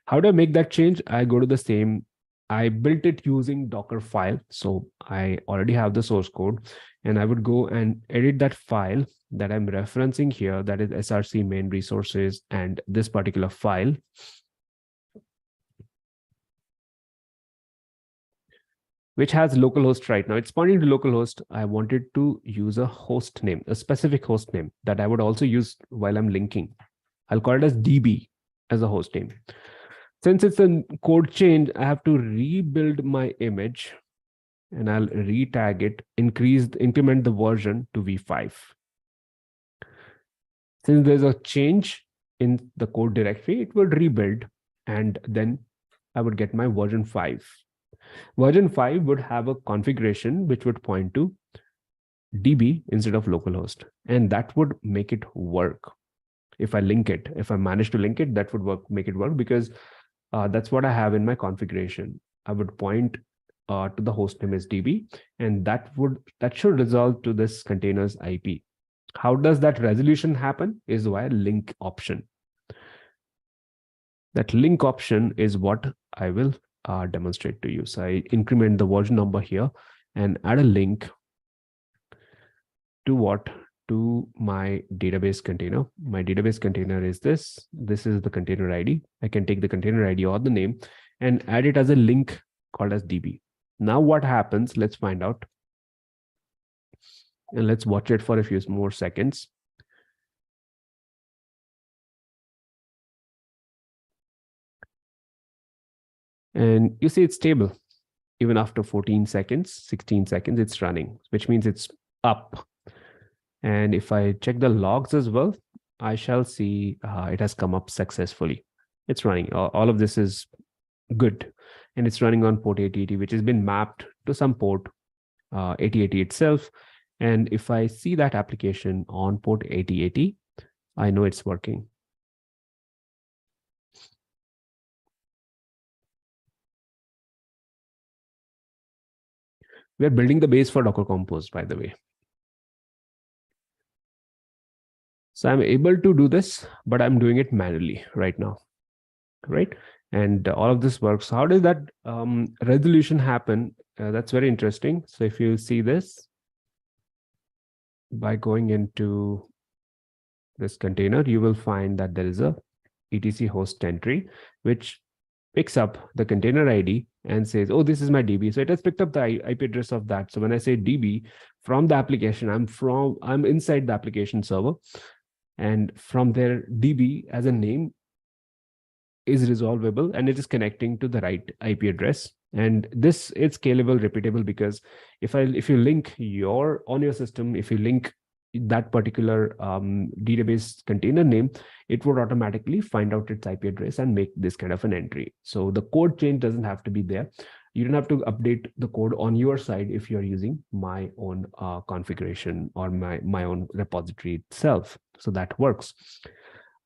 How do I make that change? I go to the same, I built it using Dockerfile. So I already have the source code, and I would go and edit that file that I'm referencing here, that is src main resources, and this particular file. Which has localhost right now. It's pointing to localhost. I wanted to use a host name, a specific host name that I would also use while I'm linking. I'll call it as DB as a host name. Since it's a code change, I have to rebuild my image, and I'll retag it, increment the version to v5. Since there's a change in the code directory, it would rebuild, and then I would get my version 5. Version 5 would have a configuration which would point to DB instead of localhost, and that would make it work. If I link it, if I manage to link it, that would make it work, because that's what I have in my configuration. I would point to the host name as DB, and that should resolve to this container's IP. How does that resolution happen? Is via link option. That link option is what I will demonstrate to you. So I increment the version number here and add a link to what? To my database container. My database container is this. This is the container ID. I can take the container ID or the name and add it as a link called as DB. Now what happens? Let's find out. And let's watch it for a few more seconds. And you see it's stable. Even after 14 seconds, 16 seconds, it's running, which means it's up. And if I check the logs as well, I shall see it has come up successfully. It's running. All of this is good. And it's running on port 8080, which has been mapped to some port 8080 itself. And if I see that application on port 8080, I know it's working. We are building the base for Docker Compose, by the way. So I'm able to do this, but I'm doing it manually right now, right? And all of this works. How does that resolution happen? That's very interesting. So if you see this, by going into this container, you will find that there is a etc host entry, which picks up the container ID and says, oh, this is my DB. So it has picked up the IP address of that. So when I say DB from the application, I'm inside the application server. And from there, DB as a name is resolvable, and it is connecting to the right IP address. And this is scalable, repeatable, because if you link on your system, if you link that particular database container name, it would automatically find out its IP address and make this kind of an entry. So the code change doesn't have to be there. You don't have to update the code on your side if you're using my own configuration or my own repository itself. So that works.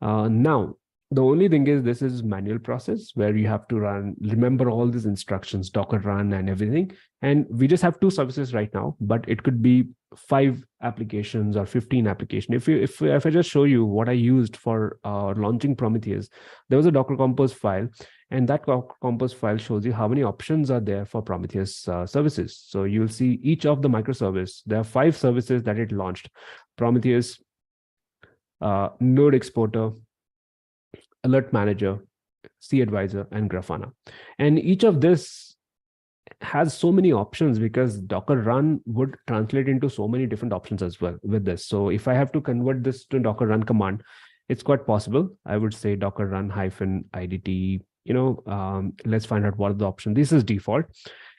Now, the only thing is this is manual process where you have to remember all these instructions, Docker run and everything. And we just have 2 services right now, but it could be 5 applications or 15 applications. If I just show you what I used for launching Prometheus, there was a Docker compose file, and that Docker compose file shows you how many options are there for Prometheus services. So you'll see each of the microservice. There are 5 services that it launched: Prometheus, Node Exporter, Alert Manager, C-Advisor, and Grafana. And each of this has so many options because Docker run would translate into so many different options as well with this. So if I have to convert this to Docker run command, it's quite possible. I would say Docker run -idt, let's find out what are the options. This is default.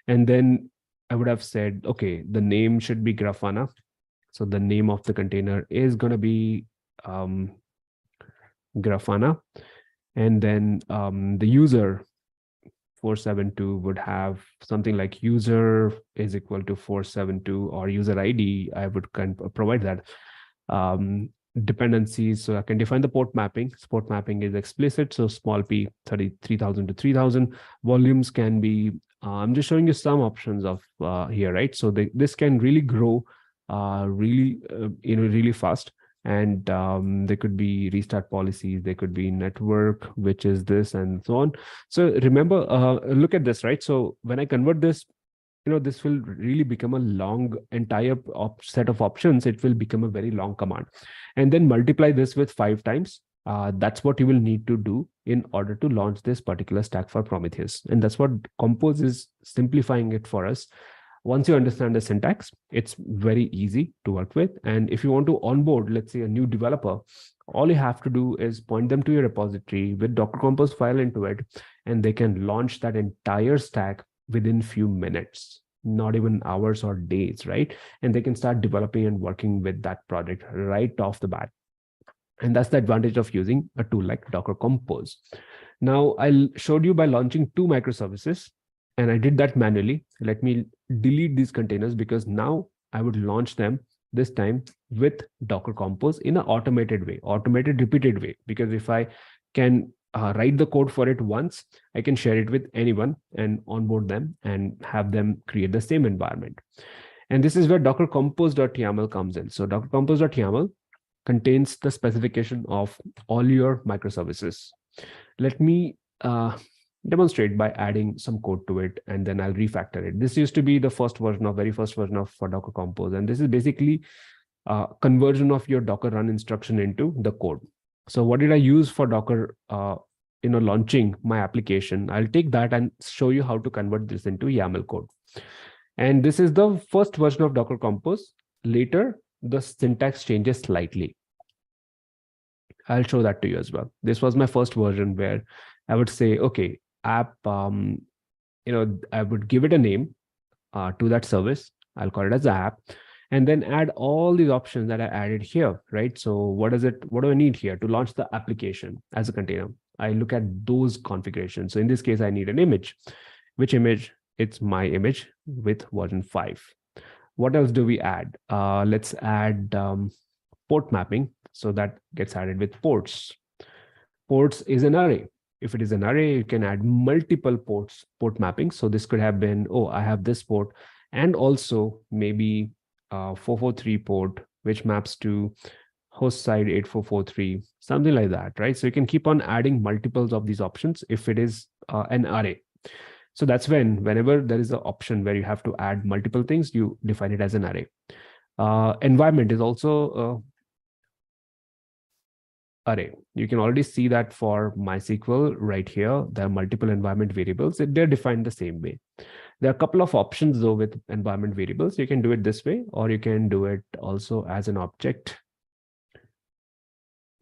And then I would have said, okay, the name should be Grafana. So the name of the container is going to be Grafana. And then the user 472 would have something like user is equal to 472, or user ID. I would provide that. Dependencies, so I can define the port mapping. Port mapping is explicit, so small p 33,000 to 3,000. Volumes can be, I'm just showing you some options of here, right? So this can really grow really fast. And there could be restart policies, there could be network, which is this, and so on. So remember, look at this, right? So when I convert this, this will really become a long entire set of options. It will become a very long command. And then multiply this with 5 times. That's what you will need to do in order to launch this particular stack for Prometheus. And that's what Compose is simplifying it for us. Once you understand the syntax, it's very easy to work with. And if you want to onboard, let's say, a new developer, all you have to do is point them to your repository with Docker Compose file into it, and they can launch that entire stack within few minutes, not even hours or days, right? And they can start developing and working with that project right off the bat. And that's the advantage of using a tool like Docker Compose. Now, I showed you by launching 2 microservices, and I did that manually. Let me delete these containers because now I would launch them this time with Docker Compose in an automated way, automated repeated way. Because if I can write the code for it once, I can share it with anyone and onboard them and have them create the same environment. And this is where Docker Compose.yaml comes in. So Docker Compose.yaml contains the specification of all your microservices. Let me demonstrate by adding some code to it, and then I'll refactor it. This used to be the very first version of Docker Compose, and this is basically a conversion of your Docker run instruction into the code. So what did I use for Docker launching my application? I'll take that and show you how to convert this into YAML code. And this is the first version of Docker Compose. Later, the syntax changes slightly. I'll show that to you as well. This was my first version where I would say, okay, app, I would give it a name to that service. I'll call it as app, and then add all these options that I added here, right? So what do I need here to launch the application as a container? I look at those configurations. So in this case, I need an image. Which image? It's my image with version 5. What else do we add? Let's add port mapping. So that gets added with ports. Ports is an array. If it is an array, you can add multiple port mapping. So this could have been, I have this port, and also maybe 443 port, which maps to host side 8443, something like that, right? So you can keep on adding multiples of these options if it is an array. So that's whenever there is an option where you have to add multiple things, you define it as an array. Environment is also array. You can already see that for MySQL right here. There are multiple environment variables. They're defined the same way. There are a couple of options though with environment variables. You can do it this way, or you can do it also as an object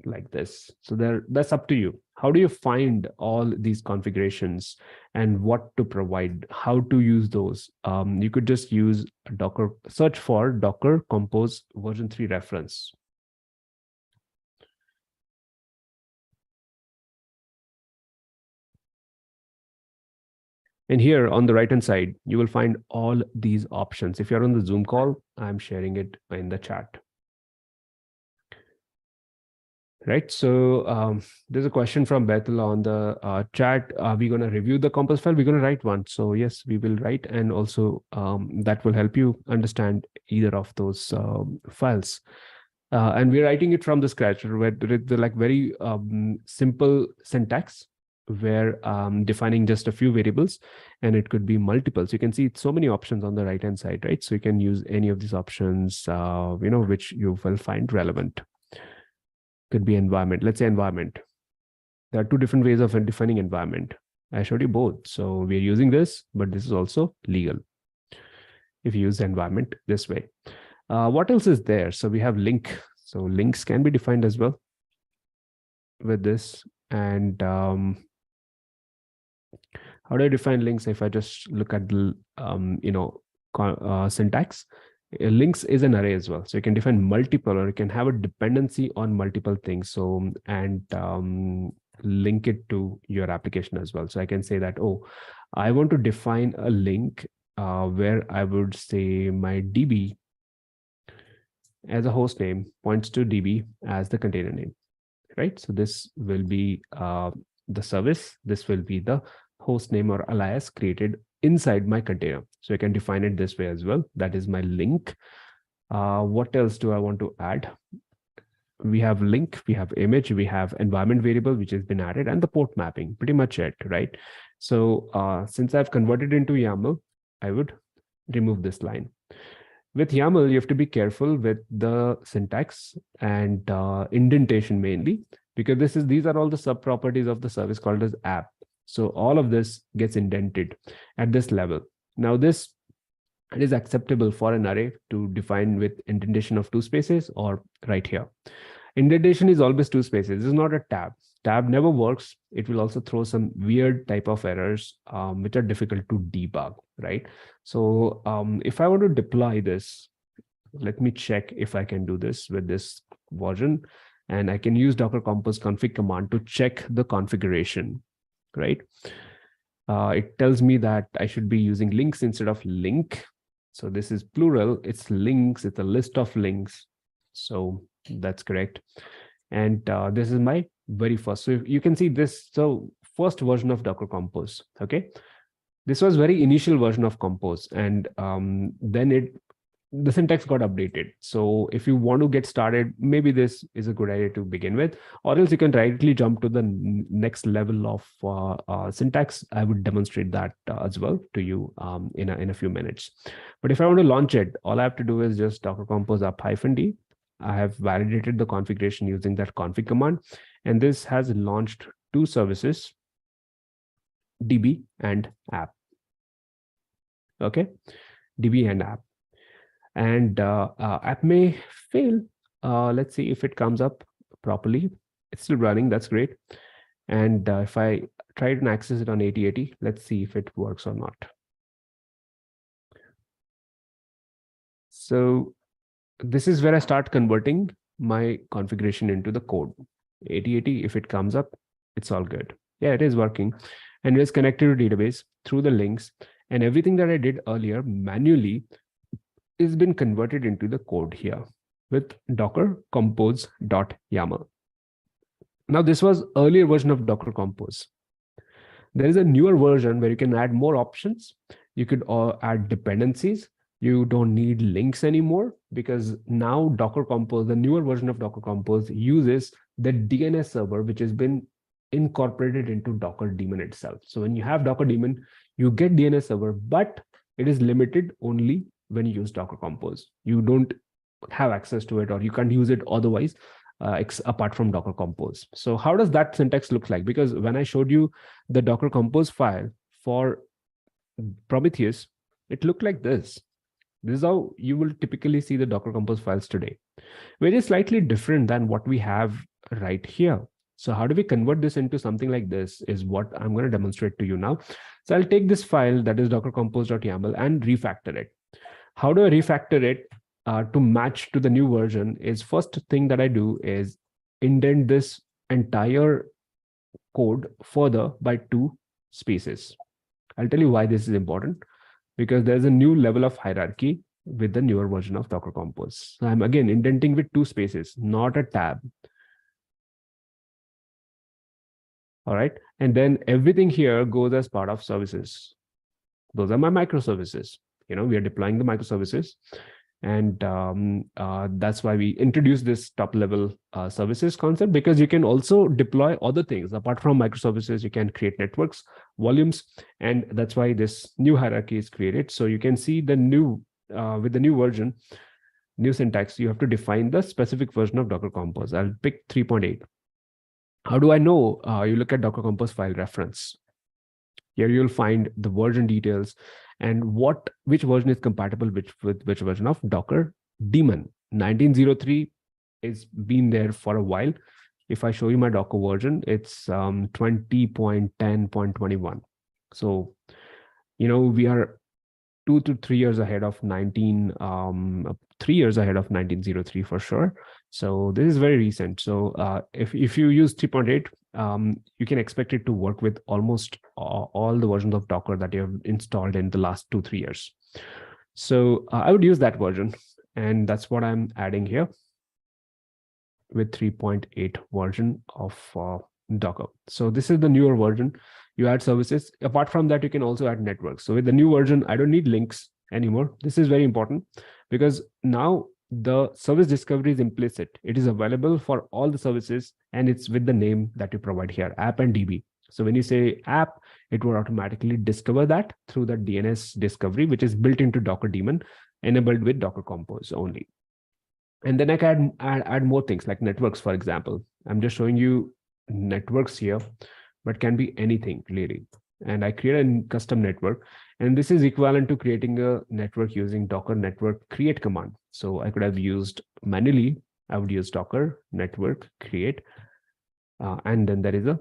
like this. So that's up to you. How do you find all these configurations and what to provide, how to use those? You could just use Docker, search for Docker Compose version 3 reference. And here on the right-hand side, you will find all these options. If you're on the Zoom call, I'm sharing it in the chat. Right, so there's a question from Bethel on the chat. Are we going to review the compose file? We're going to write one. So yes, we will write, and also that will help you understand either of those files. And we're writing it from the scratch with the like very simple syntax, where defining just a few variables, and it could be multiples. You can see so many options on the right-hand side, right? So you can use any of these options, which you will find relevant. Could be environment. Let's say environment. There are two different ways of defining environment. I showed you both. So we're using this, but this is also legal if you use environment this way. What else is there? So we have link. So links can be defined as well with this. And how do I define links? If I just look at the syntax, links is an array as well. So you can define multiple, or you can have a dependency on multiple things. So and link it to your application as well. So I can say that, oh, I want to define a link where I would say my DB as a host name points to DB as the container name, right? So this will be the service. This will be the host name or alias created inside my container. So I can define it this way as well. That is my link. What else do I want to add? We have link, we have image, we have environment variable, which has been added, and the port mapping, pretty much it, right? So since I've converted into YAML, I would remove this line. With YAML, you have to be careful with the syntax and indentation mainly, because these are all the sub properties of the service called as app. So all of this gets indented at this level. Now this, it is acceptable for an array to define with indentation of 2 spaces or right here. Indentation is always 2 spaces. This is not a tab. Tab never works. It will also throw some weird type of errors, which are difficult to debug, right? So if I want to deploy this, let me check if I can do this with this version. And I can use Docker Compose config command to check the configuration, right? It tells me that I should be using links instead of link. So this is plural, it's links, it's a list of links. So that's correct. And this is my very first. So you can see this, so first version of Docker Compose, okay? This was very initial version of Compose, and then the syntax got updated. So if you want to get started, maybe this is a good idea to begin with, or else you can directly jump to the next level of syntax. I would demonstrate that as well to you in a few minutes. But if I want to launch it, all I have to do is just Docker Compose up-d. I have validated the configuration using that config command, and this has launched 2 services, DB and app. Okay, DB and app. And app may fail. Let's see if it comes up properly. It's still running, that's great. And if I try to access it on 8080, let's see if it works or not. So this is where I start converting my configuration into the code. 8080, if it comes up, it's all good. Yeah, it is working. And it is connected to database through the links, and everything that I did earlier manually is been converted into the code here with Docker compose.yaml. Now this was earlier version of Docker Compose. There is a newer version where you can add more options. You could add dependencies. You don't need links anymore, because now Docker Compose, the newer version of Docker Compose, uses the DNS server, which has been incorporated into Docker daemon itself. So when you have Docker daemon, you get DNS server, but it is limited only when you use Docker Compose. You don't have access to it, or you can't use it otherwise, apart from Docker Compose. So how does that syntax look like? Because when I showed you the Docker Compose file for Prometheus, it looked like this. This is how you will typically see the Docker Compose files today, very slightly different than what we have right here. So how do we convert this into something like this is what I'm going to demonstrate to you now. So I'll take this file, that is dockercompose.yaml, and refactor it. How do I refactor it to match to the new version? Is first thing that I do is indent this entire code further by 2 spaces. I'll tell you why this is important, because there's a new level of hierarchy with the newer version of Docker Compose. So I'm again indenting with 2 spaces, not a tab. All right. And then everything here goes as part of services. Those are my microservices. We are deploying the microservices. And that's why we introduced this top level services concept, because you can also deploy other things apart from microservices. You can create networks, volumes, and that's why this new hierarchy is created. So you can see the new with the new version, new syntax, you have to define the specific version of Docker Compose. I'll pick 3.8. How do I know? You look at Docker Compose file reference. Here you'll find the version details and which version is compatible with which version of Docker daemon. 1903 is been there for a while. If I show you my Docker version, it's 20.10.21. So, we are 2 to 3 years ahead of 3 years ahead of 1903 for sure. So this is very recent. So if you use 3.8, you can expect it to work with almost all the versions of Docker that you have installed in the last 2-3 years. So I would use that version, and that's what I'm adding here with 3.8 version of Docker. So this is the newer version. You add services. Apart from that, you can also add networks. So with the new version, I don't need links anymore. This is very important, because now the service discovery is implicit. It is available for all the services, and it's with the name that you provide here, app and DB. So when you say app, it will automatically discover that through the DNS discovery, which is built into Docker daemon, enabled with Docker Compose only. And then I can add more things like networks, for example. I'm just showing you networks here, but can be anything really. And I create a custom network, and this is equivalent to creating a network using Docker network create command. So I could have used manually, I would use Docker network create, and then there is a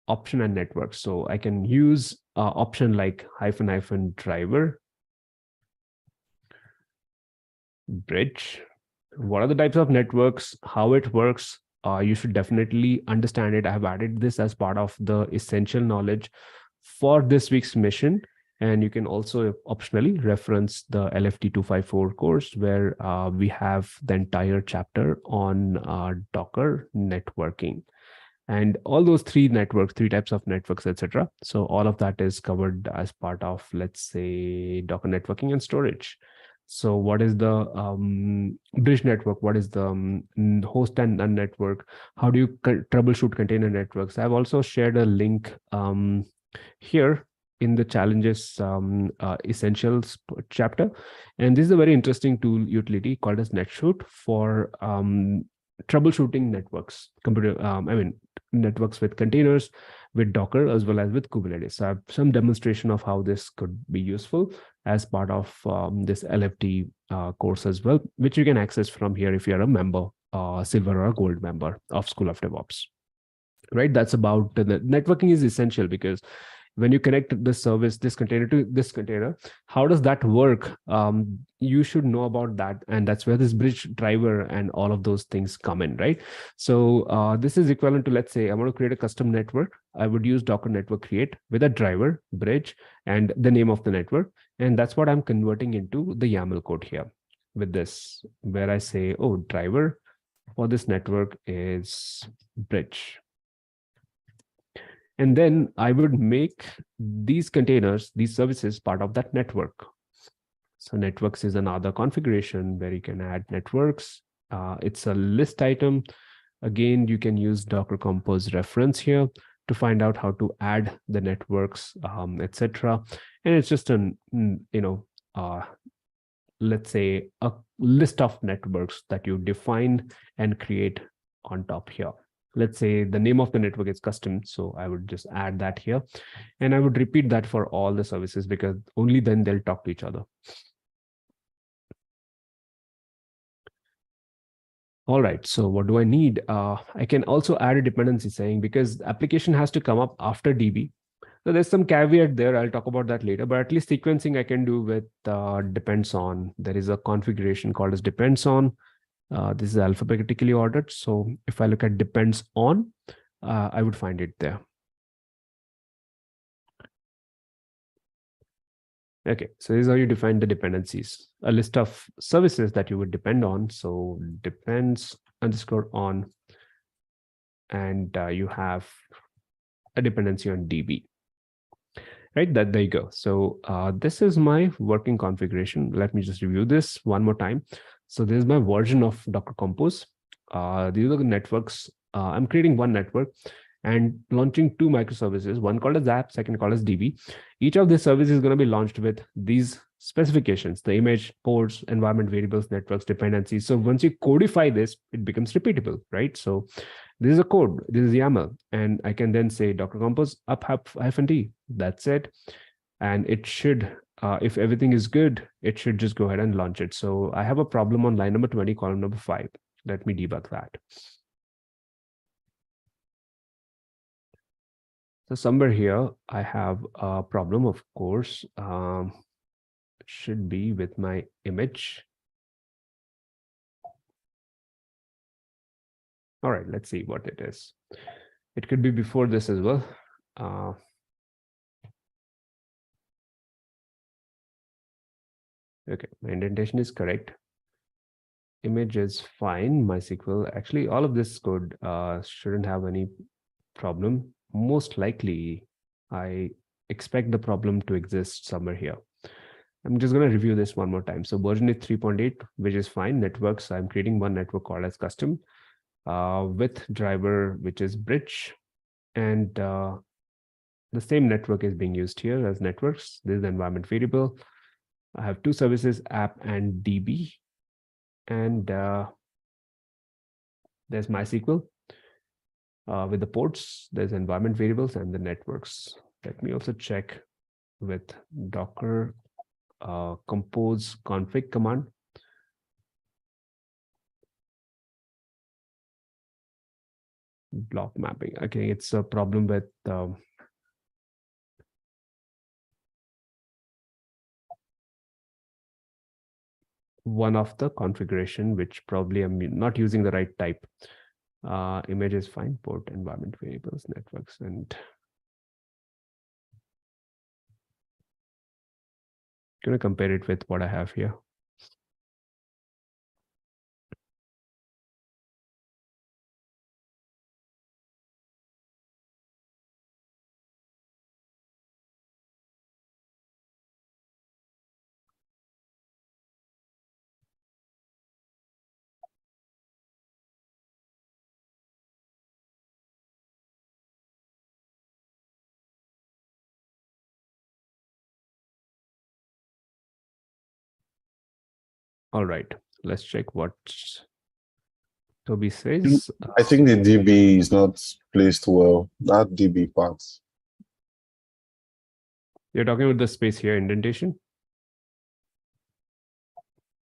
option and network. So I can use option like -- driver, bridge. What are the types of networks, how it works? You should definitely understand it. I have added this as part of the essential knowledge for this week's mission. And you can also optionally reference the LFT 254 course, where we have the entire chapter on Docker networking. And all those 3 types of networks, etc. So all of that is covered as part of, let's say, Docker networking and storage. So what is the bridge network? What is the host and network? How do you troubleshoot container networks? I've also shared a link here in the challenges essentials chapter. And this is a very interesting tool utility called as NetShoot for troubleshooting networks, networks with containers, with Docker, as well as with Kubernetes. So I have some demonstration of how this could be useful as part of this LFT course as well, which you can access from here if you're a member, silver or gold member of School of DevOps. Right? That's about the networking is essential, because when you connect the service, this container to this container, how does that work? You should know about that. And that's where this bridge driver and all of those things come in, right? So this is equivalent to, let's say, I want to create a custom network. I would use Docker network create with a driver, bridge, and the name of the network. And that's what I'm converting into the YAML code here with this, where I say, oh, driver for this network is bridge. And then I would make these containers, these services, part of that network. So networks is another configuration where you can add networks. It's a list item. Again, you can use Docker Compose reference here to find out how to add the networks, etc. And it's just an, let's say a list of networks that you define and create on top here. Let's say the name of the network is custom. So I would just add that here. And I would repeat that for all the services because only then they'll talk to each other. All right, so what do I need? I can also add a dependency saying because application has to come up after DB. So there's some caveat there. I'll talk about that later, but at least sequencing I can do with depends on. There is a configuration called as depends on. This is alphabetically ordered. So if I look at depends on, I would find it there. Okay, so this is how you define the dependencies, a list of services that you would depend on. So depends _on, and you have a dependency on DB. Right, there you go. So this is my working configuration. Let me just review this one more time. So this is my version of Docker Compose. These are the networks. I'm creating one network and launching two microservices, one called as app, second called as DB. Each of these services is going to be launched with these specifications, the image, ports, environment variables, networks, dependencies. So once you codify this, it becomes repeatable, right? So this is a code, this is YAML, and I can then say Docker Compose up -d. That's it. And it should, if everything is good, it should just go ahead and launch it. So I have a problem on line number 20, column number 5. Let me debug that. So somewhere here, I have a problem, of course. Should be with my image. All right, let's see what it is. It could be before this as well. Okay, my indentation is correct. Image is fine. MySQL, actually, all of this code shouldn't have any problem. Most likely, I expect the problem to exist somewhere here. I'm just going to review this one more time. So version is 3.8, which is fine. Networks, I'm creating one network called as custom with driver, which is bridge. And the same network is being used here as networks. This is the environment variable. I have two services, app and DB. And there's MySQL. With the ports, there's environment variables and the networks. Let me also check with Docker compose config command. Block mapping. Okay, it's a problem with one of the configuration, which probably I'm not using the right type. Image is fine, port, environment variables, networks, and going to compare it with what I have here. All right, let's check what Toby says. I think the DB is not placed well, that DB part. You're talking about the space here, indentation?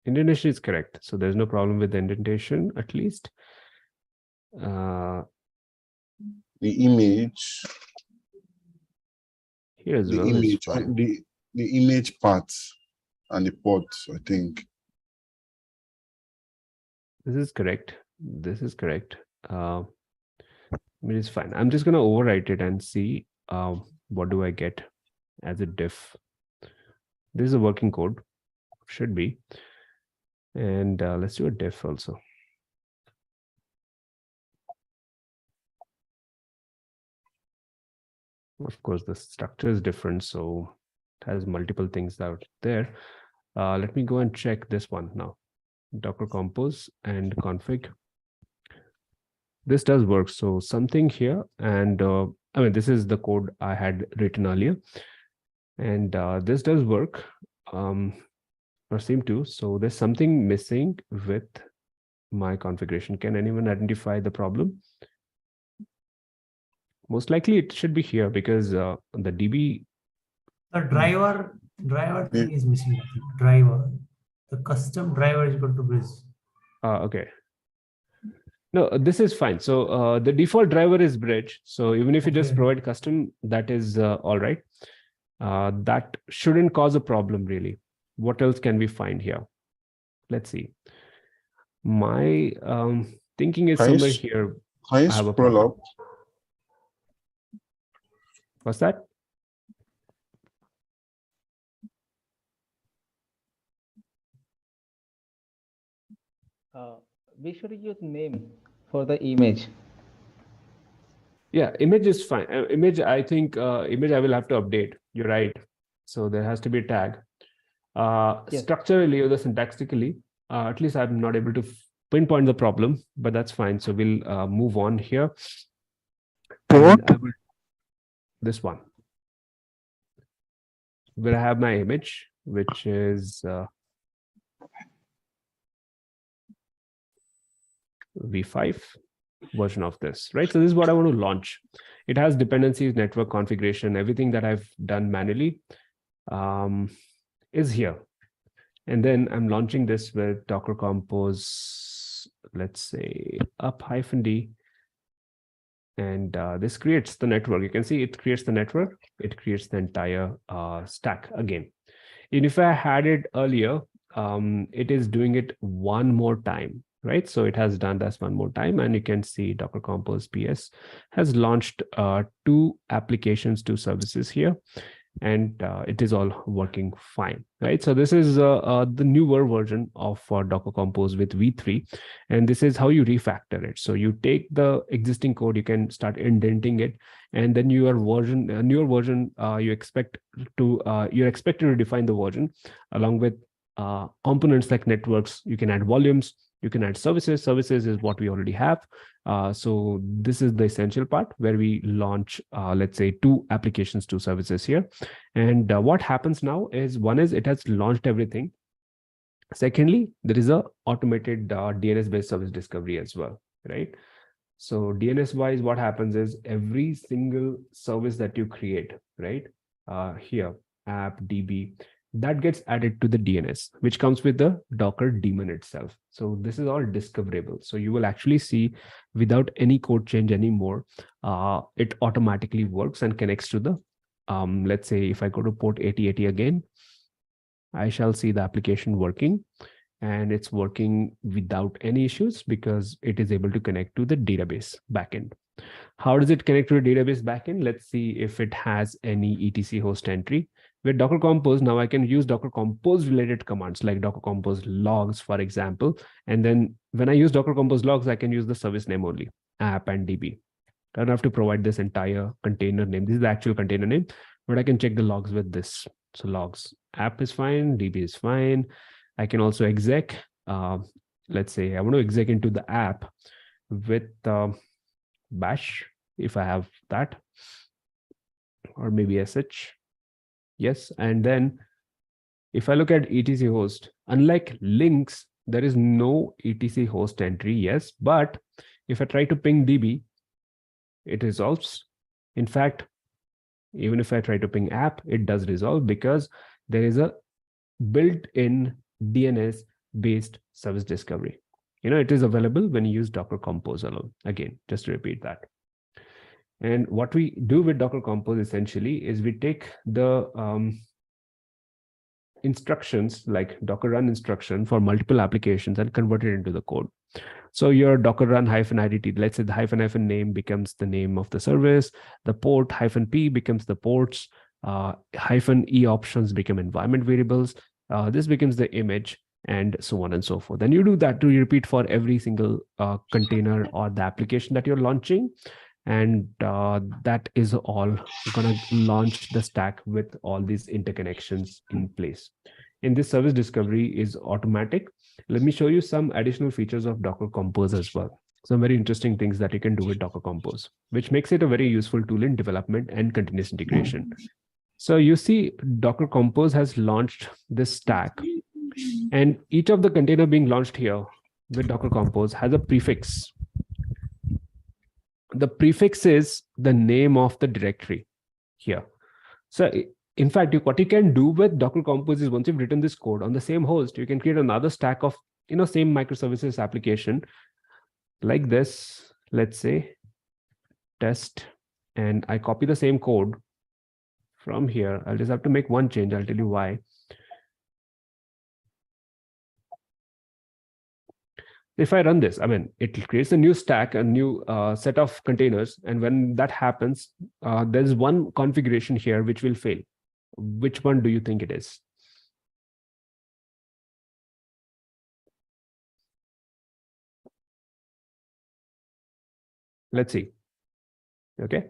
Indentation is correct. So there's no problem with the indentation, at least. The image. Here as the well. Image, the image part and the port, I think. This is correct. This is correct. It is fine. I'm just going to overwrite it and see what do I get as a diff. This is a working code. Should be. And let's do a diff also. Of course, the structure is different, so it has multiple things out there. Let me go and check this one now. Docker compose and config. This does work. So something here, and I mean, this is the code I had written earlier, and this does work, or seem to. So there's something missing with my configuration. Can anyone identify the problem? Most likely it should be here because the DB. The driver thing is missing. Driver, the custom driver is equal to bridge. Okay. No, this is fine. So the default driver is bridge. So even if you just provide custom, that is all right. That shouldn't cause a problem really. What else can we find here? Let's see. My thinking is somewhere here. Can you scroll up? What's that? We should use name for the image. Yeah, image is fine. Image, I think image I will have to update. You're right. So there has to be a tag. Yes. Structurally or the syntactically, at least I'm not able to pinpoint the problem, but that's fine. So we'll move on here. This one, where I have my image, which is V5 version of this, right? So this is what I want to launch. It has dependencies, network configuration, everything that I've done manually is here. And then I'm launching this with Docker compose, let's say up-d. And this creates the network. You can see it creates the network. It creates the entire stack again. And if I had it earlier, it is doing it one more time, right? So it has done this one more time, and you can see Docker compose PS has launched 2 applications, 2 services here, and it is all working fine, right? So this is the newer version of Docker compose with V3, and this is how you refactor it. So you take the existing code, you can start indenting it, and then your version, newer version, you're expected to define the version along with components like networks. You can add volumes, you can add services. Services is what we already have. So this is the essential part where we launch, let's say 2 applications, 2 services here. And what happens now is, one is it has launched everything. Secondly, there is a automated DNS based service discovery as well, right? So DNS wise, what happens is every single service that you create, right? Here, app, DB, that gets added to the DNS, which comes with the Docker daemon itself. So this is all discoverable. So you will actually see without any code change anymore, it automatically works and connects to the, let's say if I go to port 8080 again, I shall see the application working, and it's working without any issues because it is able to connect to the database backend. How does it connect to the database backend? Let's see if it has any etc host entry. With Docker compose, now I can use Docker compose related commands like Docker compose logs, for example. And then when I use Docker compose logs, I can use the service name only, app and DB. I don't have to provide this entire container name. This is the actual container name, but I can check the logs with this. So logs, app is fine, DB is fine. I can also exec. Let's say I want to exec into the app with bash, if I have that, or maybe sh. Yes, and then if I look at etc host, unlike links, there is no etc host entry, yes, but if I try to ping DB, it resolves. In fact, even if I try to ping app, it does resolve because there is a built-in DNS based service discovery. It is available when you use Docker compose alone. Again, just to repeat that. And what we do with Docker compose essentially is we take the instructions like Docker run instruction for multiple applications and convert it into the code. So your Docker run -idt, let's say the -- name becomes the name of the service, the port -p becomes the ports, -e options become environment variables, this becomes the image, and so on and so forth. Then you do that to repeat for every single container or the application that you're launching. And that is all gonna launch the stack with all these interconnections in place. in this service discovery is automatic. Let me show you some additional features of Docker Compose as well. Some very interesting things that you can do with Docker Compose, which makes it a very useful tool in development and continuous integration. So you see Docker Compose has launched this stack, and each of the container being launched here with Docker Compose has a prefix. The prefix is the name of the directory here. So in fact, what you can do with Docker Compose is once you've written this code on the same host, you can create another stack of, same microservices application like this, let's say test, and I copy the same code from here. I'll just have to make one change. I'll tell you why. If I run this, it creates a new stack, a new set of containers. And when that happens, there's one configuration here which will fail. Which one do you think it is? Let's see. Okay.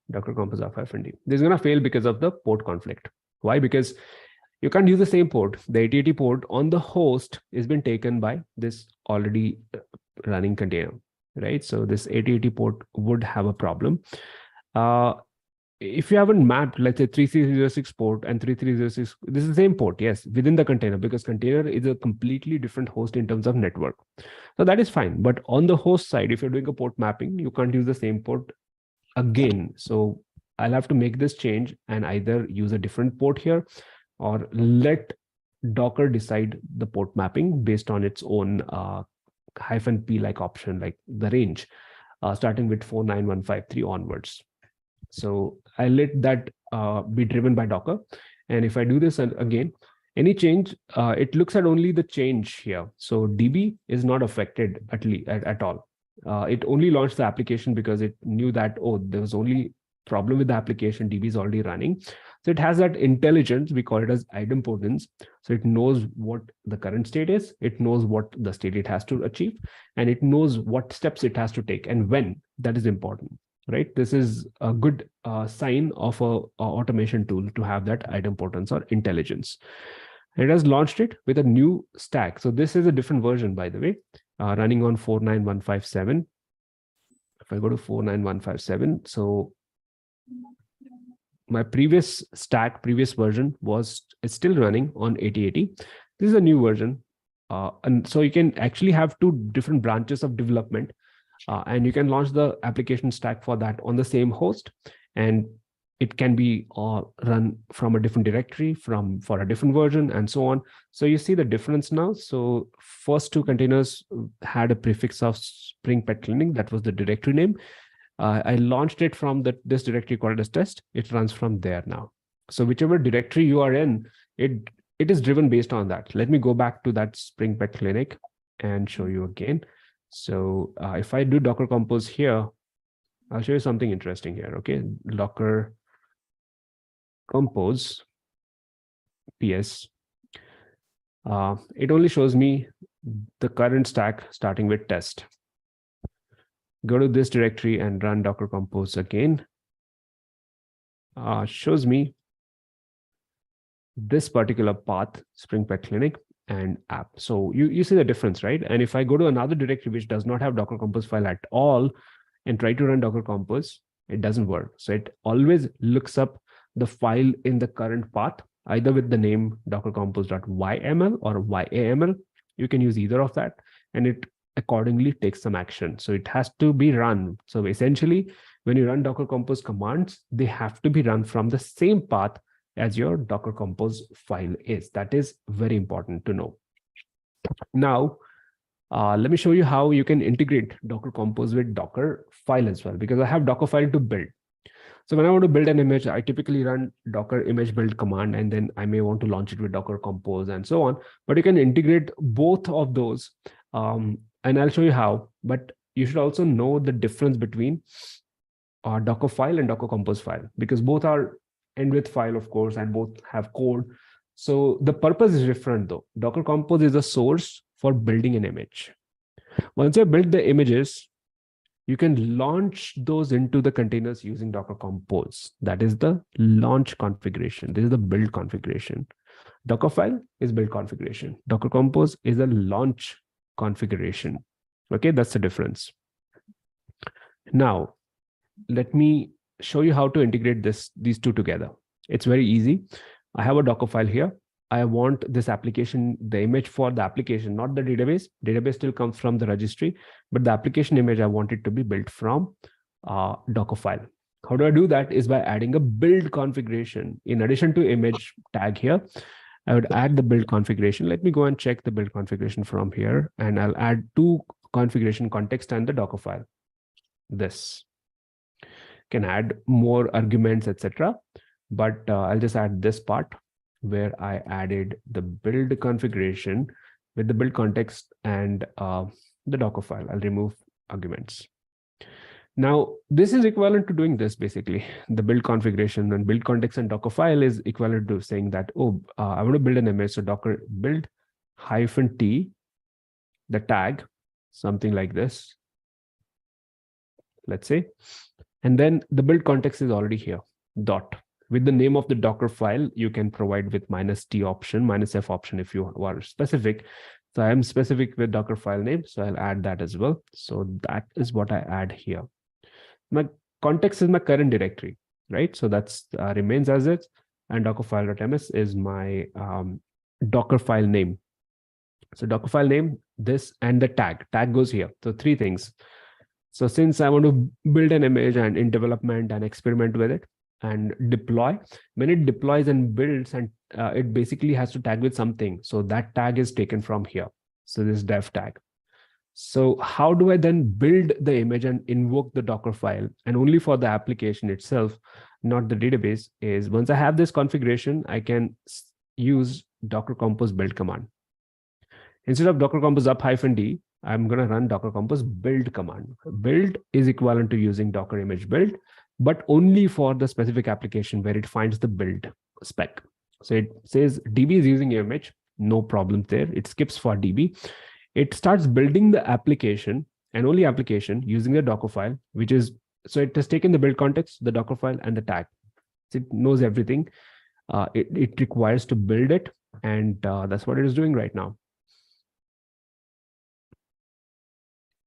Docker Compose R520. This is going to fail because of the port conflict. Why? Because you can't use the same port. The 8080 port on the host has been taken by this already running container, right? So this 8080 port would have a problem. If you haven't mapped, let's say 3306 port and 3306, this is the same port, yes, within the container, because container is a completely different host in terms of network. So that is fine. But on the host side, if you're doing a port mapping, you can't use the same port again. So I'll have to make this change and either use a different port here or let Docker decide the port mapping based on its own -p like option, like the range, starting with 49153 onwards. So I let that be driven by Docker. And if I do this again, any change, it looks at only the change here. So DB is not affected at all. It only launched the application because it knew that, oh, there was only problem with the application, DB is already running. So it has that intelligence, we call it as idempotence. So it knows what the current state is, it knows what the state it has to achieve, and it knows what steps it has to take and when. That is important, right? This is a good sign of a automation tool to have that idempotence or intelligence. It has launched it with a new stack. So this is a different version, by the way, running on 49157. If I go to 49157, so my previous stack, previous version it's still running on 8080. This is a new version. And so you can actually have two different branches of development, and you can launch the application stack for that on the same host, and it can be run from a different directory for a different version and so on. So you see the difference now. So first two containers had a prefix of Spring Pet Cleaning. That was the directory name. I launched it from this directory called as test. It runs from there now. So whichever directory you are in, it is driven based on that. Let me go back to that Spring Pet Clinic and show you again. So if I do Docker Compose here, I'll show you something interesting here. Okay, Docker Compose PS. It only shows me the current stack starting with test. Go to this directory and run Docker Compose again. Shows me this particular path, Spring Pet Clinic and app. So you see the difference, right? And if I go to another directory which does not have Docker Compose file at all and try to run Docker Compose, it doesn't work. So it always looks up the file in the current path, either with the name dockercompose.yml or YAML. You can use either of that, and it accordingly takes some action. So it has to be run. So essentially, when you run Docker Compose commands, they have to be run from the same path as your Docker Compose file is. That is very important to know. Now, let me show you how you can integrate Docker Compose with Dockerfile as well, because I have Dockerfile to build. So when I want to build an image, I typically run Docker image build command, and then I may want to launch it with Docker Compose and so on. But you can integrate both of those. And I'll show you how, but you should also know the difference between Dockerfile and Docker Compose file, because both are end with file, of course, and both have code. So the purpose is different though. Docker Compose is a source for building an image. Once you build the images, you can launch those into the containers using Docker Compose. That is the launch configuration. This is the build configuration. Dockerfile is build configuration. Docker Compose is a launch configuration. Okay, that's the difference. Now, let me show you how to integrate these two together. It's very easy. I have a Dockerfile here. I want this application, the image for the application, not the database. Database still comes from the registry, but the application image, I want it to be built from Dockerfile. How do I do that? Is by adding a build configuration. In addition to image tag here, I would add the build configuration. Let me go and check the build configuration from here, and I'll add two configuration context and the Dockerfile. This can add more arguments, etc. But I'll just add this part where I added the build configuration with the build context and the Dockerfile. I'll remove arguments. Now, this is equivalent to doing this basically. The build configuration and build context and Dockerfile is equivalent to saying that, oh, I want to build an image. So Docker build -t, the tag, something like this, let's say. And then the build context is already here, dot. With the name of the Docker file, you can provide with -t option, -f option if you are specific. So I am specific with Docker file name, so I'll add that as well. So that is what I add here. My context is my current directory, right? So that's remains as it, and dockerfile.ms is my Docker file name. So Docker file name, this, and the tag goes here. So three things. So since I want to build an image and in development and experiment with it and deploy, when it deploys and builds, and it basically has to tag with something. So that tag is taken from here. So this dev tag. So how do I then build the image and invoke the Docker file? And only for the application itself, not the database, is once I have this configuration, I can use Docker Compose build command. Instead of Docker Compose up-d, I'm going to run Docker Compose build command. Build is equivalent to using Docker image build, but only for the specific application where it finds the build spec. So it says DB is using image, no problem there. It skips for DB. It starts building the application and only application using the Docker file, which is, so it has taken the build context, the Docker file, and the tag. So it knows everything. It requires to build it, and that's what it is doing right now.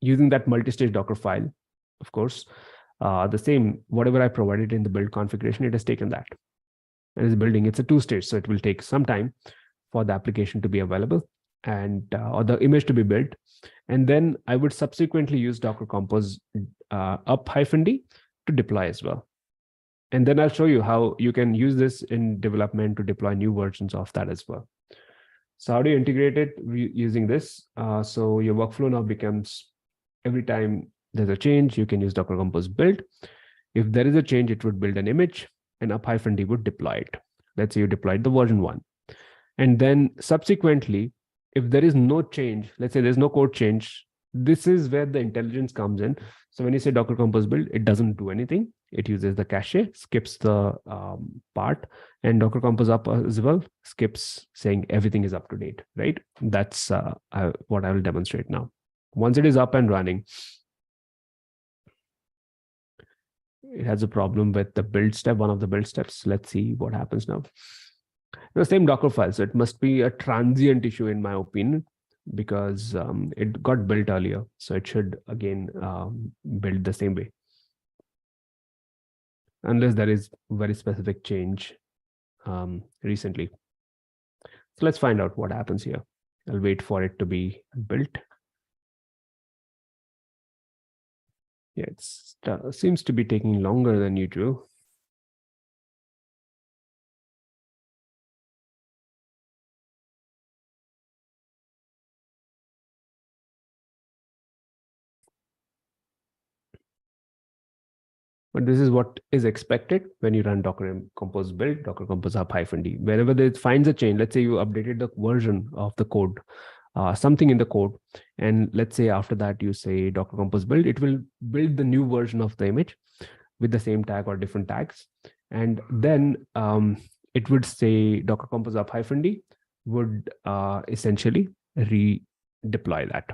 Using that multistage Docker file, of course, the same, whatever I provided in the build configuration, it has taken that and is building. It's a two-stage, so it will take some time for the application to be available and or the image to be built. And then I would subsequently use Docker Compose up-d to deploy as well. And then I'll show you how you can use this in development to deploy new versions of that as well. So how do you integrate it using this? So your workflow now becomes, every time there's a change, you can use Docker Compose build. If there is a change, it would build an image, and up-d would deploy it. Let's say you deployed the version 1. And then subsequently, if there is no change, let's say there's no code change, this is where the intelligence comes in. So when you say Docker Compose build, it doesn't do anything. It uses the cache, skips the part, and Docker Compose up as well, skips saying everything is up to date, right? That's what I will demonstrate now. Once it is up and running, it has a problem with the build step, one of the build steps. Let's see what happens now. The same Docker file, so it must be a transient issue in my opinion, because it got built earlier. So it should again build the same way. Unless there is very specific change recently. So let's find out what happens here. I'll wait for it to be built. Yeah, it seems to be taking longer than usual. But this is what is expected when you run Docker Compose build, Docker Compose up-d. Wherever it finds a change, let's say you updated the version of the code, something in the code, and let's say after that you say Docker Compose build, it will build the new version of the image with the same tag or different tags. And then it would say Docker Compose up-d would essentially redeploy that.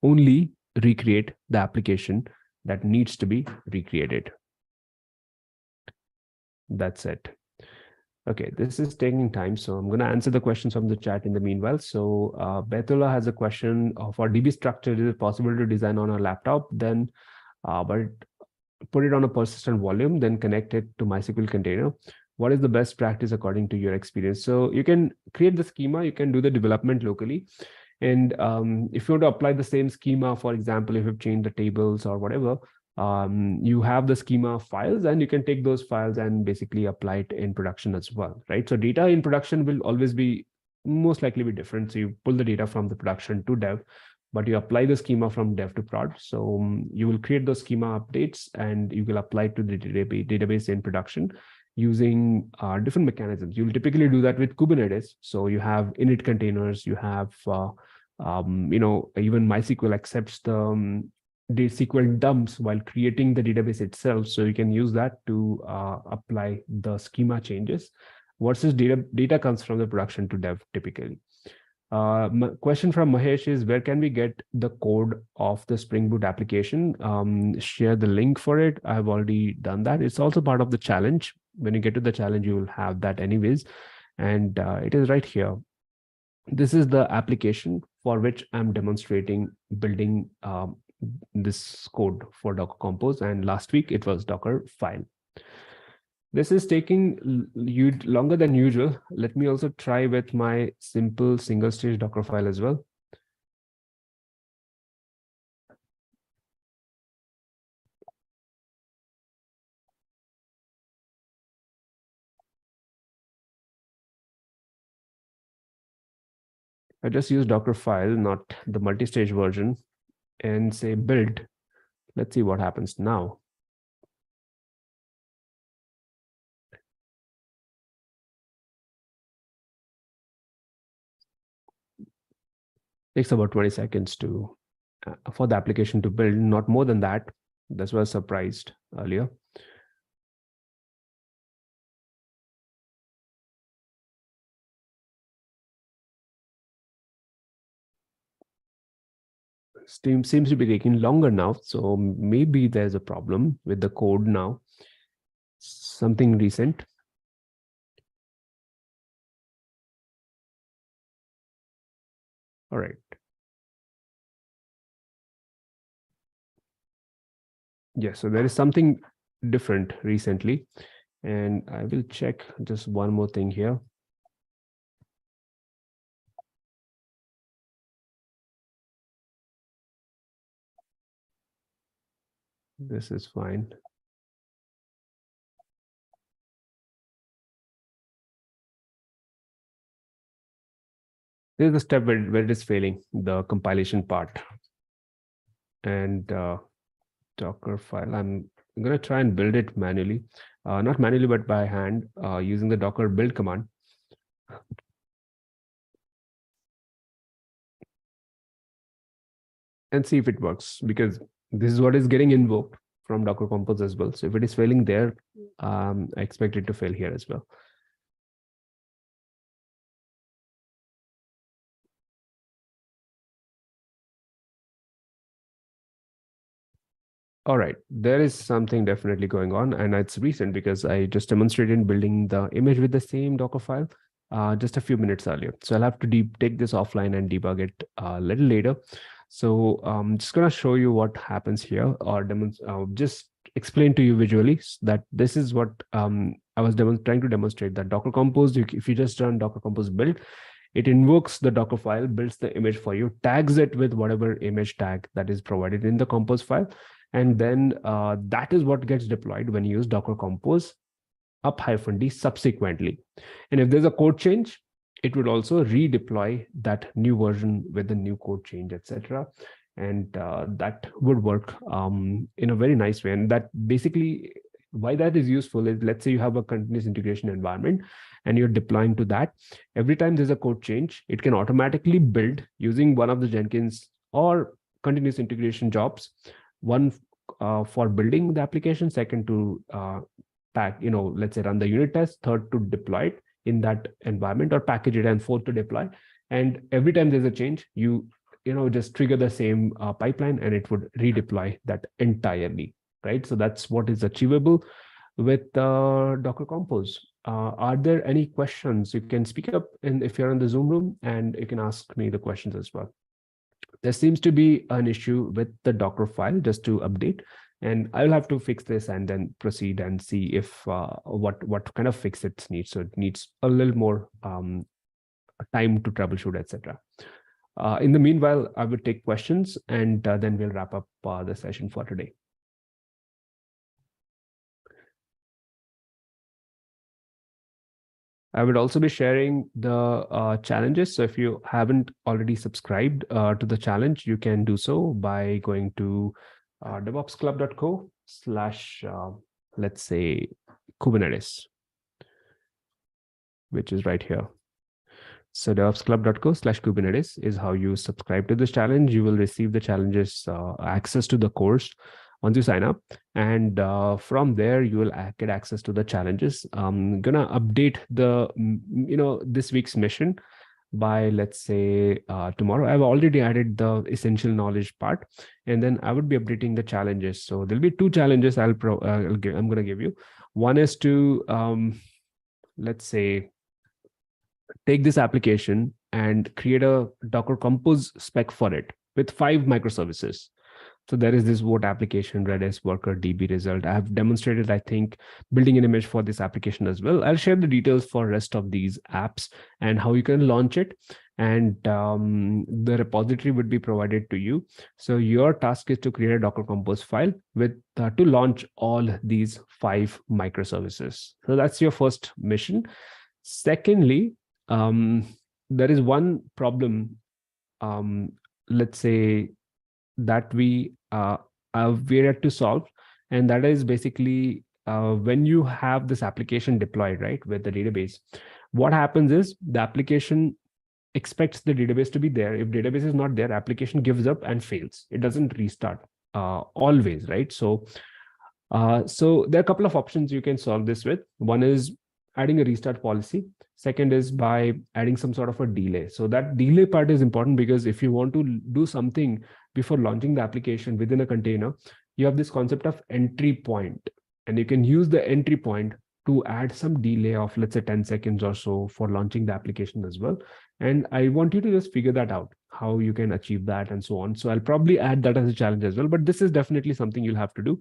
Only recreate the application that needs to be recreated. That's it. Okay, this is taking time, so I'm going to answer the questions from the chat in the meanwhile. So Betula has a question for DB structure. Is it possible to design on a laptop, then but put it on a persistent volume, then connect it to MySQL container? What is the best practice according to your experience? So you can create the schema, you can do the development locally. And if you want to apply the same schema, for example, if you've changed the tables or whatever, you have the schema files, and you can take those files and basically apply it in production as well, right? So data in production will always be most likely be different. So you pull the data from the production to dev, but you apply the schema from dev to prod. So you will create those schema updates and you will apply it to the database in production using different mechanisms. You'll typically do that with Kubernetes. So you have init containers, you have, even MySQL accepts the SQL dumps while creating the database itself. So you can use that to apply the schema changes versus data comes from the production to dev typically. Question from Mahesh is, where can we get the code of the Spring Boot application? Share the link for it. I've already done that. It's also part of the challenge. When you get to the challenge, you will have that anyways. And it is right here. This is the application for which I'm demonstrating building this code for Docker Compose. And last week it was Dockerfile. This is taking longer than usual. Let me also try with my simple single stage Dockerfile as well. I just use Dockerfile, not the multistage version, and say build. Let's see what happens now. Takes about 20 seconds to for the application to build, not more than that. That's why I was surprised earlier. Seems to be taking longer now, so maybe there's a problem with the code now. Something recent. All right. Yes, so there is something different recently, and I will check just one more thing here. This is fine. There's a step where it is failing, the compilation part. And Dockerfile, I'm going to try and build it manually. Not manually, but by hand, using the Docker build command. And see if it works, because this is what is getting invoked from Docker Compose as well. So if it is failing there, I expect it to fail here as well. All right, there is something definitely going on, and it's recent because I just demonstrated building the image with the same Dockerfile just a few minutes earlier. So I'll have to take this offline and debug it a little later. So I'm just going to show you what happens here, or just explain to you visually that this is what I was trying to demonstrate, that Docker Compose, if you just run Docker Compose build, it invokes the Dockerfile, builds the image for you, tags it with whatever image tag that is provided in the Compose file. And then that is what gets deployed when you use Docker Compose up-d subsequently. And if there's a code change, it would also redeploy that new version with the new code change, etc. And that would work in a very nice way. And that basically, why that is useful is, let's say you have a continuous integration environment and you're deploying to that. Every time there's a code change, it can automatically build using one of the Jenkins or continuous integration jobs. One for building the application, second to let's say run the unit test, third to deploy it in that environment or package it, and fourth to deploy. And every time there's a change, you just trigger the same pipeline and it would redeploy that entirely, right? So that's what is achievable with Docker Compose. Are there any questions? You can speak up if you're in the Zoom room, and you can ask me the questions as well. There seems to be an issue with the Docker file, just to update, and I'll have to fix this and then proceed and see if what kind of fix it needs. So it needs a little more time to troubleshoot, etc. In the meanwhile, I will take questions, and then we'll wrap up the session for today. I would also be sharing the challenges. So if you haven't already subscribed to the challenge, you can do so by going to devopsclub.co/ let's say Kubernetes, which is right here. So devopsclub.co/Kubernetes is how you subscribe to this challenge. You will receive the challenges access to the course once you sign up, and from there you will get access to the challenges. I'm gonna update the this week's mission by, let's say, tomorrow. I've already added the essential knowledge part, and then I would be updating the challenges. So there'll be 2 challenges I'm gonna give you. One is to let's say take this application and create a Docker Compose spec for it with 5 microservices. So there is this vote application, Redis, worker, DB result. I have demonstrated, I think, building an image for this application as well. I'll share the details for rest of these apps and how you can launch it. And the repository would be provided to you. So your task is to create a Docker Compose file with to launch all these 5 microservices. So that's your first mission. Secondly, there is one problem, let's say, that we had to solve, and that is basically when you have this application deployed, right, with the database, what happens is the application expects the database to be there. If database is not there, application gives up and fails. It doesn't restart always, right? So there are a couple of options you can solve this with. One is adding a restart policy. Second is by adding some sort of a delay. So that delay part is important, because if you want to do something before launching the application within a container, you have this concept of entry point, and you can use the entry point to add some delay of, let's say, 10 seconds or so for launching the application as well. And I want you to just figure that out, how you can achieve that and so on. So I'll probably add that as a challenge as well, but this is definitely something you'll have to do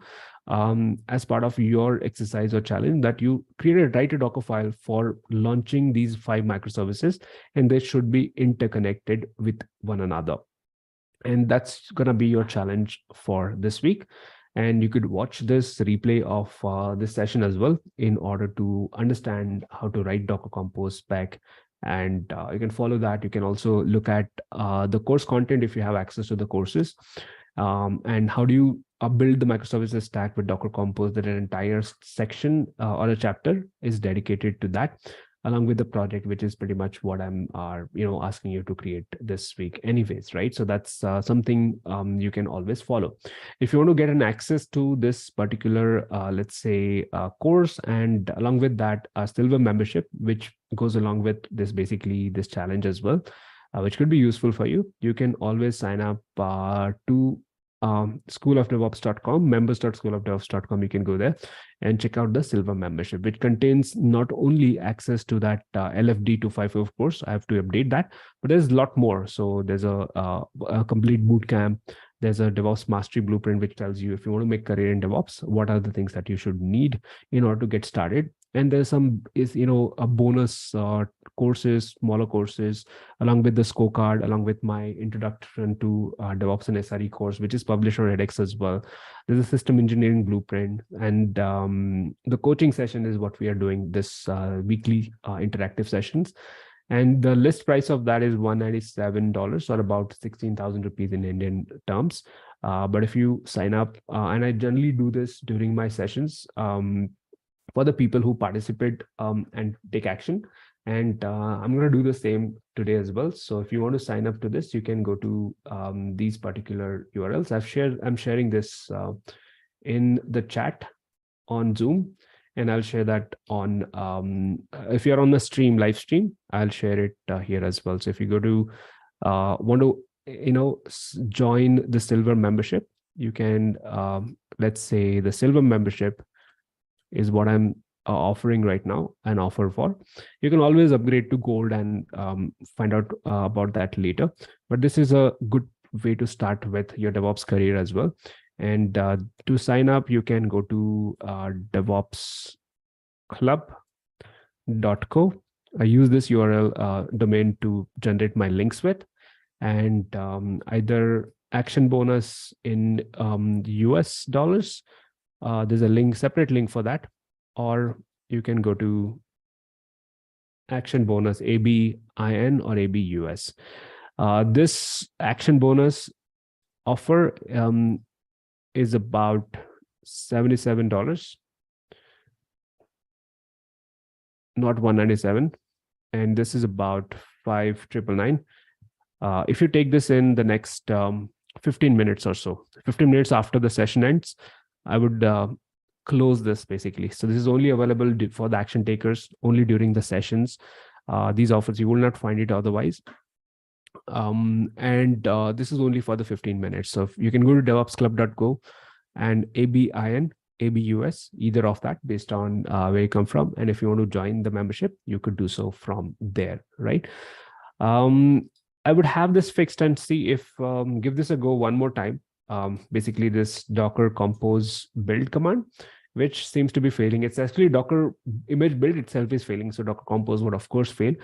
as part of your exercise or challenge, that you write a Docker file for launching these 5 microservices, and they should be interconnected with one another. And that's going to be your challenge for this week. And you could watch this replay of this session as well in order to understand how to write Docker Compose spec. And you can follow that. You can also look at the course content if you have access to the courses. And how do you build the microservices stack with Docker Compose? That an entire section or a chapter is dedicated to that, along with the project, which is pretty much what I'm asking you to create this week anyways, right? So that's something you can always follow. If you want to get an access to this particular, let's say, course, and along with that, a silver membership, which goes along with this, basically this challenge as well, which could be useful for you, you can always sign up to schoolofdevops.com, members.schoolofdevops.com. You can go there and check out the silver membership, which contains not only access to that LFD 255 course. I have to update that, but there's a lot more. So there's a complete bootcamp. There's a DevOps mastery blueprint, which tells you if you want to make career in DevOps, what are the things that you should need in order to get started. And there's some a bonus courses, smaller courses, along with the scorecard, along with my introduction to DevOps and SRE course, which is published on edX as well. There's a system engineering blueprint, and the coaching session is what we are doing, this weekly interactive sessions. And the list price of that is $197, or about 16,000 rupees in Indian terms. But if you sign up, and I generally do this during my sessions for the people who participate and take action. And I'm going to do the same today as well. So if you want to sign up to this, you can go to these particular URLs. I'm sharing this in the chat on Zoom. And I'll share that on, if you're on the live stream, I'll share it here as well. So if you go to, want to, join the silver membership, you can, let's say the silver membership is what I'm offering right now an offer for. You can always upgrade to gold and find out about that later. But this is a good way to start with your DevOps career as well. And to sign up, you can go to devopsclub.co. I use this URL domain to generate my links with, and either action bonus in US dollars. There's a separate link for that, or you can go to action bonus ABIN or ABUS. This action bonus offer is about $77, not $197, and this is about $5,999. If you take this in the next 15 minutes or so, 15 minutes after the session ends, I would close this basically. So this is only available for the action takers only during the sessions. These offers, you will not find it otherwise. This is only for the 15 minutes. So you can go to devopsclub.co and ABIN, ABUS, either of that based on where you come from. And if you want to join the membership, you could do so from there, right? I would have this fixed and see if, give this a go one more time. Basically this Docker compose build command, which seems to be failing. It's actually Docker image build itself is failing. So Docker compose would of course fail.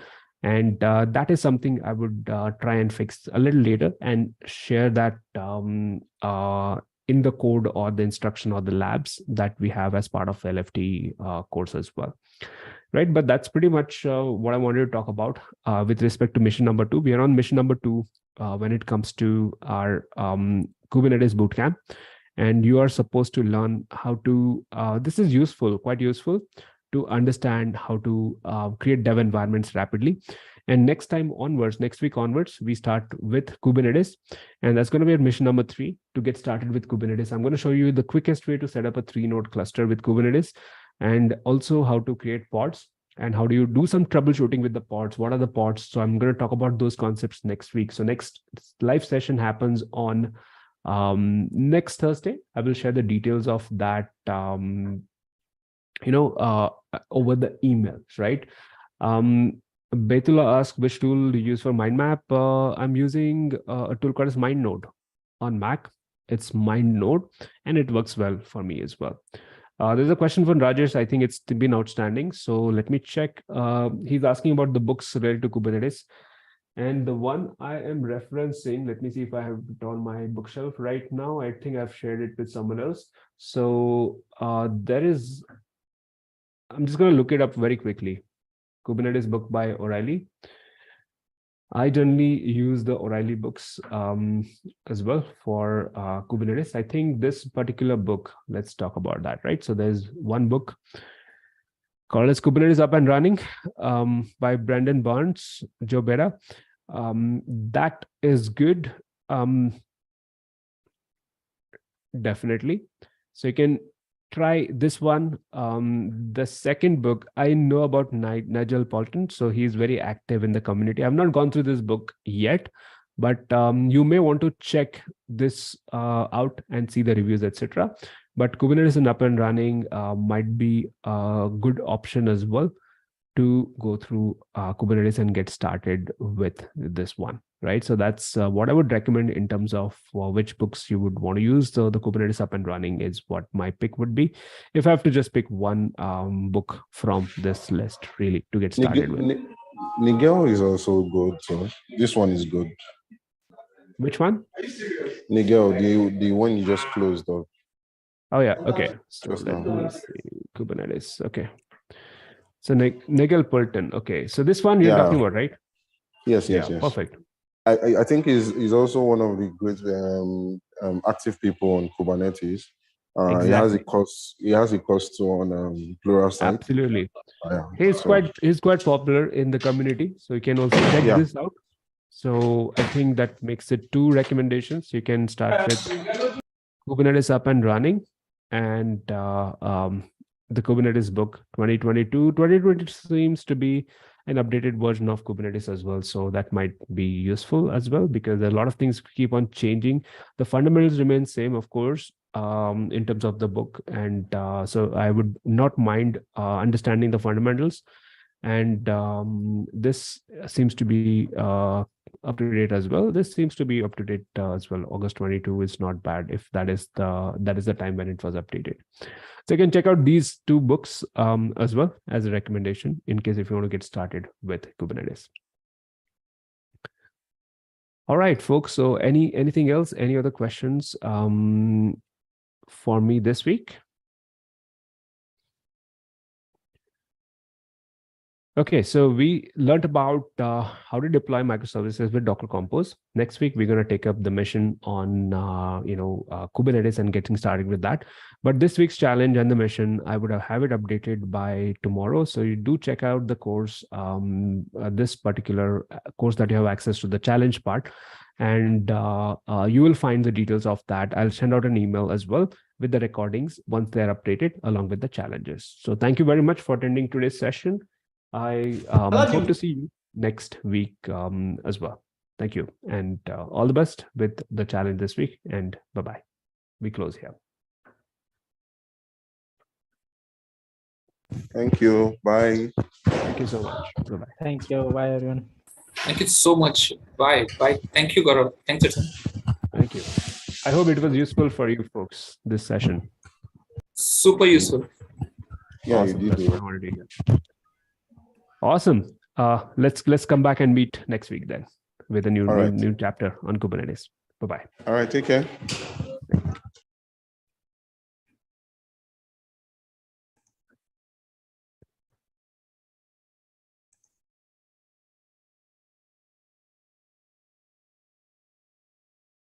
And that is something I would try and fix a little later and share that in the code or the instruction or the labs that we have as part of LFT course as well. Right, but that's pretty much what I wanted to talk about with respect to mission number 2. We are on mission number 2 when it comes to our Kubernetes bootcamp, and you are supposed to learn how to. This is useful, quite useful, to understand how to create dev environments rapidly. And next week onwards, we start with Kubernetes, and that's going to be mission number 3 to get started with Kubernetes. I'm going to show you the quickest way to set up a 3-node cluster with Kubernetes, and also how to create pods and how do you do some troubleshooting with the pods. What are the pods? So I'm going to talk about those concepts next week. So next live session happens on next Thursday. I will share the details of that, over the emails, right? Betula asked, which tool do you use for mind map? I'm using a tool called as MindNode on Mac. It's MindNode, and it works well for me as well. There's a question from Rajesh. I think it's been outstanding. So let me check. He's asking about the books related to Kubernetes. And the one I am referencing, let me see if I have it on my bookshelf right now. I think I've shared it with someone else. So there is, I'm just going to look it up very quickly. Kubernetes book by O'Reilly. I generally use the O'Reilly books as well for Kubernetes. I think this particular book, let's talk about that, right? So there's one book called as Kubernetes Up and Running by Brendan Barnes, Joe Bera. That is good, definitely. So you can try this one. The second book, I know about Nigel Paulton, so he's very active in the community. I've not gone through this book yet, but you may want to check this out and see the reviews, etc. But Kubernetes and Up and Running might be a good option as well to go through Kubernetes and get started with this one, right? So that's what I would recommend in terms of which books you would want to use. So the Kubernetes Up and Running is what my pick would be, if I have to just pick one book from this list, really, to get started with. Nigel is also good. So this one is good. Which one? Nigel, the one you just closed up. Oh yeah, okay. So let me see. Kubernetes, okay. So Nigel Paulton, okay. So this one you're talking about, right? Yes. Perfect. I think he's also one of the great active people on Kubernetes. Exactly. He has a course too on Pluralsight. Absolutely. He's quite popular in the community, so you can also check this out. So I think that makes it 2 recommendations. You can start with Kubernetes Up and Running and the Kubernetes book 2022. 2020 seems to be an updated version of Kubernetes as well. So that might be useful as well, because a lot of things keep on changing. The fundamentals remain same, of course, in terms of the book, and so I would not mind understanding the fundamentals. And this seems to be up to date as well. This seems to be up to date as well. August 22 is not bad if that is the time when it was updated. So you can check out these two books as well as a recommendation in case if you want to get started with Kubernetes. All right, folks. So anything else? Any other questions for me this week? Okay, so we learned about how to deploy microservices with Docker Compose. Next week, we're going to take up the mission on Kubernetes and getting started with that. But this week's challenge and the mission, I would have it updated by tomorrow. So you do check out the course, this particular course that you have access to, the challenge part. And you will find the details of that. I'll send out an email as well with the recordings once they're updated along with the challenges. So thank you very much for attending today's session. I hope to see you next week as well. Thank you. And all the best with the challenge this week. And bye-bye. We close here. Thank you. Bye. Thank you so much. Bye-bye. Thank you. Bye, everyone. Thank you so much. Bye. Bye. Thank you, Gaurav. Thanks, Jatin. Thank you. I hope it was useful for you folks, this session. Super useful. Yeah, Awesome. you That's did. what I wanted to hear. Awesome. Let's come back and meet next week then with a new chapter on Kubernetes. Bye-bye. All right, take care.